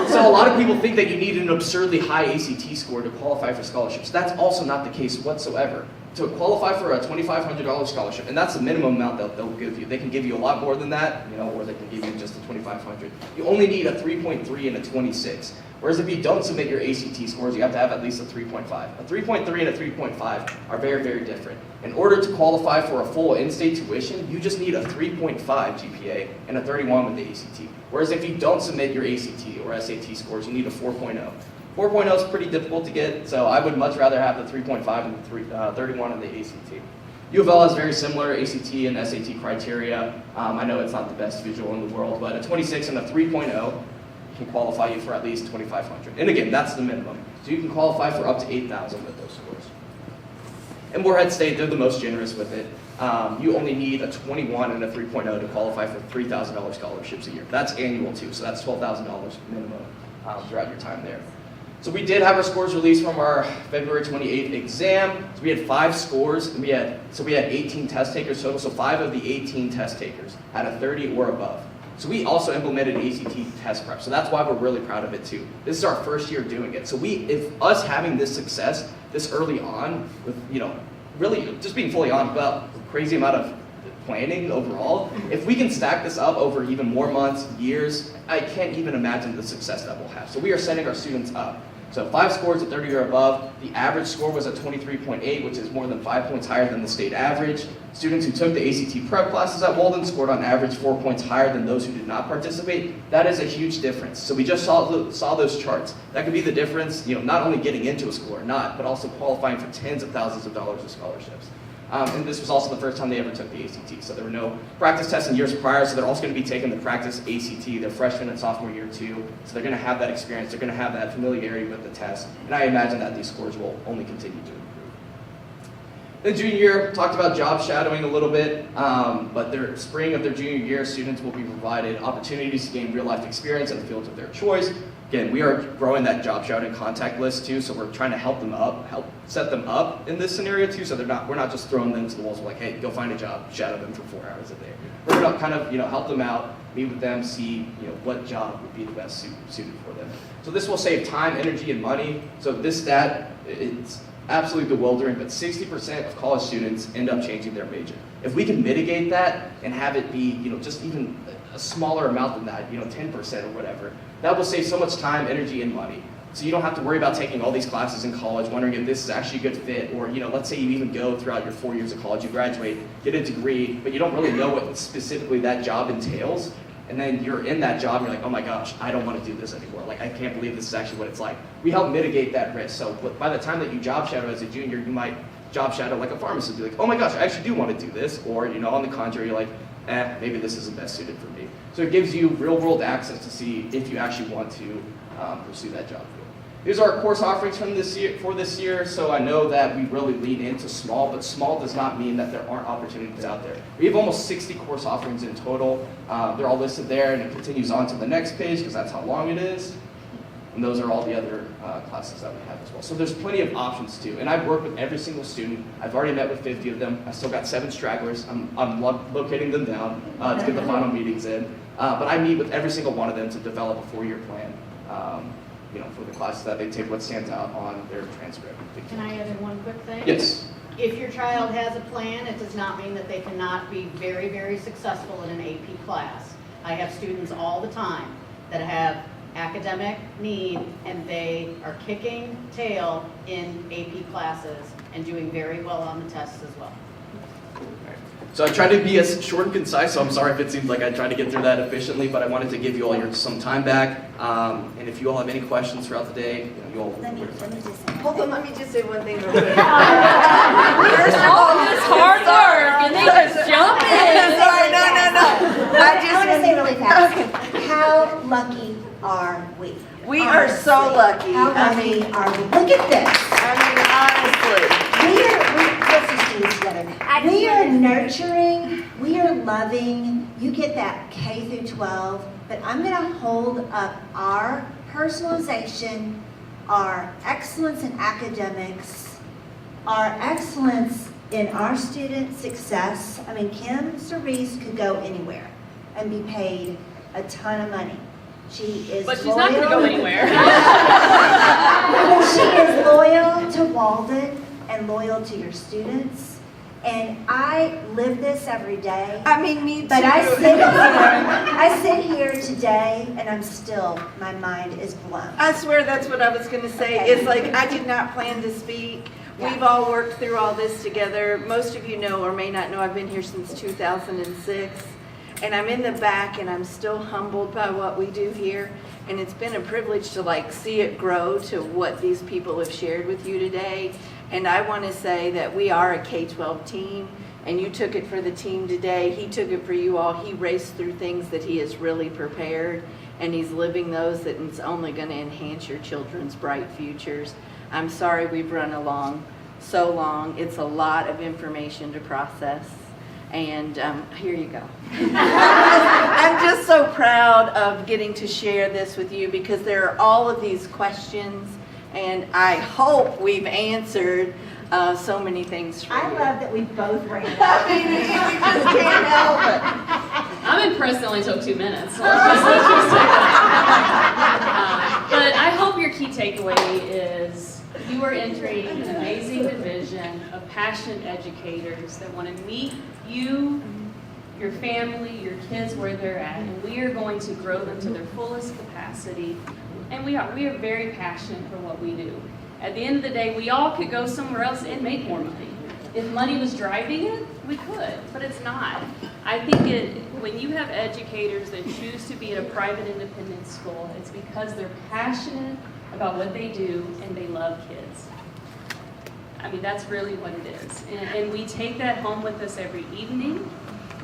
So a lot of people think that you need an absurdly high ACT score to qualify for scholarships. That's also not the case whatsoever. To qualify for a $2,500 scholarship, and that's the minimum amount that they'll give you. They can give you a lot more than that, or they can give you just the $2,500. You only need a 3.3 and a 26. Whereas if you don't submit your ACT scores, you have to have at least a 3.5. A 3.3 and a 3.5 are very, very different. In order to qualify for a full in-state tuition, you just need a 3.5 GPA and a 31 with the ACT. Whereas if you don't submit your ACT or SAT scores, you need a 4.0. 4.0 is pretty difficult to get, so I would much rather have the 3.5 and the 31 in the ACT. U of L has very similar ACT and SAT criteria. I know it's not the best visual in the world, but a 26 and a 3.0 can qualify you for at least $2,500. And again, that's the minimum. So you can qualify for up to 8,000 with those scores. And Morehead State, they're the most generous with it. You only need a 21 and a 3.0 to qualify for $3,000 scholarships a year. That's annual too, so that's $12,000 minimum throughout your time there. So we did have our scores released from our February 28th exam. So we had 5 scores, and we had 18 test takers total. So 5 of the 18 test takers had a 30 or above. So we also implemented ACT test prep. So that's why we're really proud of it too. This is our first year doing it. So if us having this success this early on, with really just being fully on about a crazy amount of planning overall, if we can stack this up over even more months, years, I can't even imagine the success that we'll have. So we are setting our students up. So 5 scores at 30 or above. The average score was at 23.8, which is more than 5 points higher than the state average. Students who took the ACT prep classes at Walden scored on average 4 points higher than those who did not participate. That is a huge difference. So we just saw those charts. That could be the difference, not only getting into a school or not, but also qualifying for tens of thousands of dollars of scholarships. And this was also the first time they ever took the ACT. So there were no practice tests in years prior, so they're also going to be taking the practice ACT their freshman and sophomore year too. So they're going to have that experience, they're going to have that familiarity with the test, and I imagine that these scores will only continue to improve. The junior year, talked about job shadowing a little bit, but their spring of their junior year, students will be provided opportunities to gain real-life experience in the fields of their choice. Again, we are growing that job shadowing contact list too, so we're trying to help set them up in this scenario too, so we're not just throwing them to the walls. We're like, hey, go find a job, shadow them for 4 hours a day. We're gonna kind of, help them out, meet with them, see, what job would be the best suited for them. So this will save time, energy, and money. So this stat, it's absolutely bewildering, but 60% of college students end up changing their major. If we can mitigate that and have it be, just even a smaller amount than that, 10% or whatever, that will save so much time, energy, and money. So you don't have to worry about taking all these classes in college, wondering if this is actually a good fit, or let's say you even go throughout your 4 years of college, you graduate, get a degree, but you don't really know what specifically that job entails, and then you're in that job, and you're like, oh my gosh, I don't want to do this anymore. Like, I can't believe this is actually what it's like. We help mitigate that risk. So by the time that you job shadow as a junior, you might job shadow like a pharmacist, be like, oh my gosh, I actually do want to do this, or on the contrary, you're like, maybe this isn't best suited for me. So it gives you real-world access to see if you actually want to pursue that job field. These are our course offerings for this year. So I know that we really lean into small, but small does not mean that there aren't opportunities out there. We have almost 60 course offerings in total. They're all listed there, and it continues on to the next page because that's how long it is. And those are all the other classes that we have as well. So there's plenty of options too. And I've worked with every single student. I've already met with 50 of them. I still got 7 stragglers. I'm locating them down to get the final meetings in. But I meet with every single one of them to develop a 4-year plan. For the classes that they take, what stands out on their transcript. Can I add in one quick thing? Yes. If your child has a plan, it does not mean that they cannot be very, very successful in an AP class. I have students all the time that have academic need and they are kicking tail in AP classes and doing very well on the tests as well. So I tried to be as short and concise, so I'm sorry if it seems like I tried to get through that efficiently, but I wanted to give you all some time back. And if you all have any questions throughout the day, you all... Let me just say. Hold on, let me just say one thing real quick. First of all, this hard work, and they just jump in. Sorry, no. I want to say really fast. How lucky are we? We are so lucky. How lucky are we? Look at this. Honestly. Let's just do this together. We are nurturing, we are loving. You get that K through 12, but I'm going to hold up our personalization, our excellence in academics, our excellence in our student success. I mean, Kim Sorise could go anywhere and be paid a ton of money. She is But she's loyal. not going to go anywhere. She is loyal to Walden and loyal to your students. And I live this every day. I mean, me too. But I sit here today and my mind is blown. I swear that's what I was going to say. Okay. It's like I did not plan to speak. Yeah. We've all worked through all this together. Most of you know or may not know I've been here since 2006. And I'm in the back and I'm still humbled by what we do here. And it's been a privilege to see it grow to what these people have shared with you today. And I want to say that we are a K-12 team, and you took it for the team today. He took it for you all. He raced through things that he has really prepared, and he's living those that it's only going to enhance your children's bright futures. I'm sorry we've run along so long. It's a lot of information to process. And here you go. I'm just so proud of getting to share this with you because there are all of these questions, and I hope we've answered so many things for you. I love that we both ran it. I mean, you just can't help it. I'm impressed it only took 2 minutes. Let's just take that. But I hope your key takeaway is you are entering an amazing division of passionate educators that want to meet you, your family, your kids where they're at, and we are going to grow them to their fullest capacity. And we are very passionate for what we do. At the end of the day, we all could go somewhere else and make more money. If money was driving it, we could, but it's not. I think when you have educators that choose to be at a private independent school, it's because they're passionate about what they do and they love kids. I mean, that's really what it is. And we take that home with us every evening.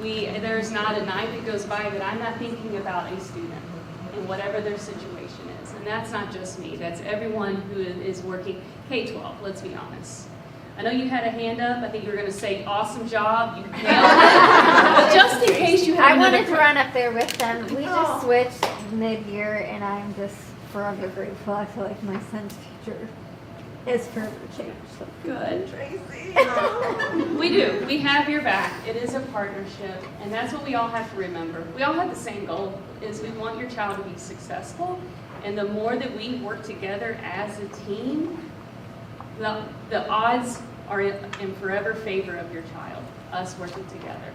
There's not a night that goes by that I'm not thinking about a student and whatever their situation is. And that's not just me, that's everyone who is working K-12, let's be honest. I know you had a hand up. I think you were going to say, awesome job. You nailed it. But just in case you have I another wanted to run up there with them. We just switched mid-year, and I'm just forever grateful. I feel like my son's future is forever changed. So. Good. We do. We have your back. It is a partnership, and that's what we all have to remember. We all have the same goal, is we want your child to be successful, and the more that we work together as a team, the odds are in forever favor of your child, us working together.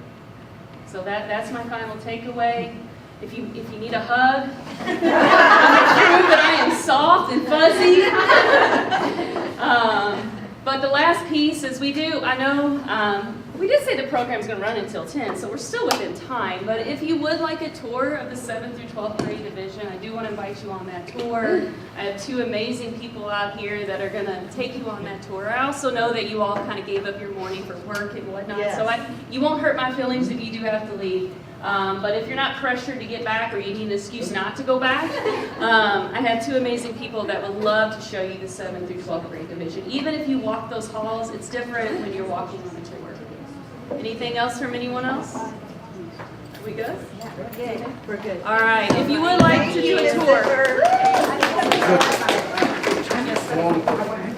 So that's my final takeaway. If you need a hug, prove that I am soft and fuzzy. But the last piece is we did say the program's going to run until 10, so we're still within time. But if you would like a tour of the 7th through 12th grade division, I do want to invite you on that tour. I have 2 amazing people out here that are going to take you on that tour. I also know that you all kind of gave up your morning for work and whatnot, Yes. so you won't hurt my feelings if you do have to leave. But if you're not pressured to get back or you need an excuse not to go back, I have 2 amazing people that would love to show you the 7th through 12th grade division. Even if you walk those halls, it's different when you're walking on the tour. Anything else from anyone else? Are we good? Yeah, we're good. We're good. All right. If you would like to do a tour. I want to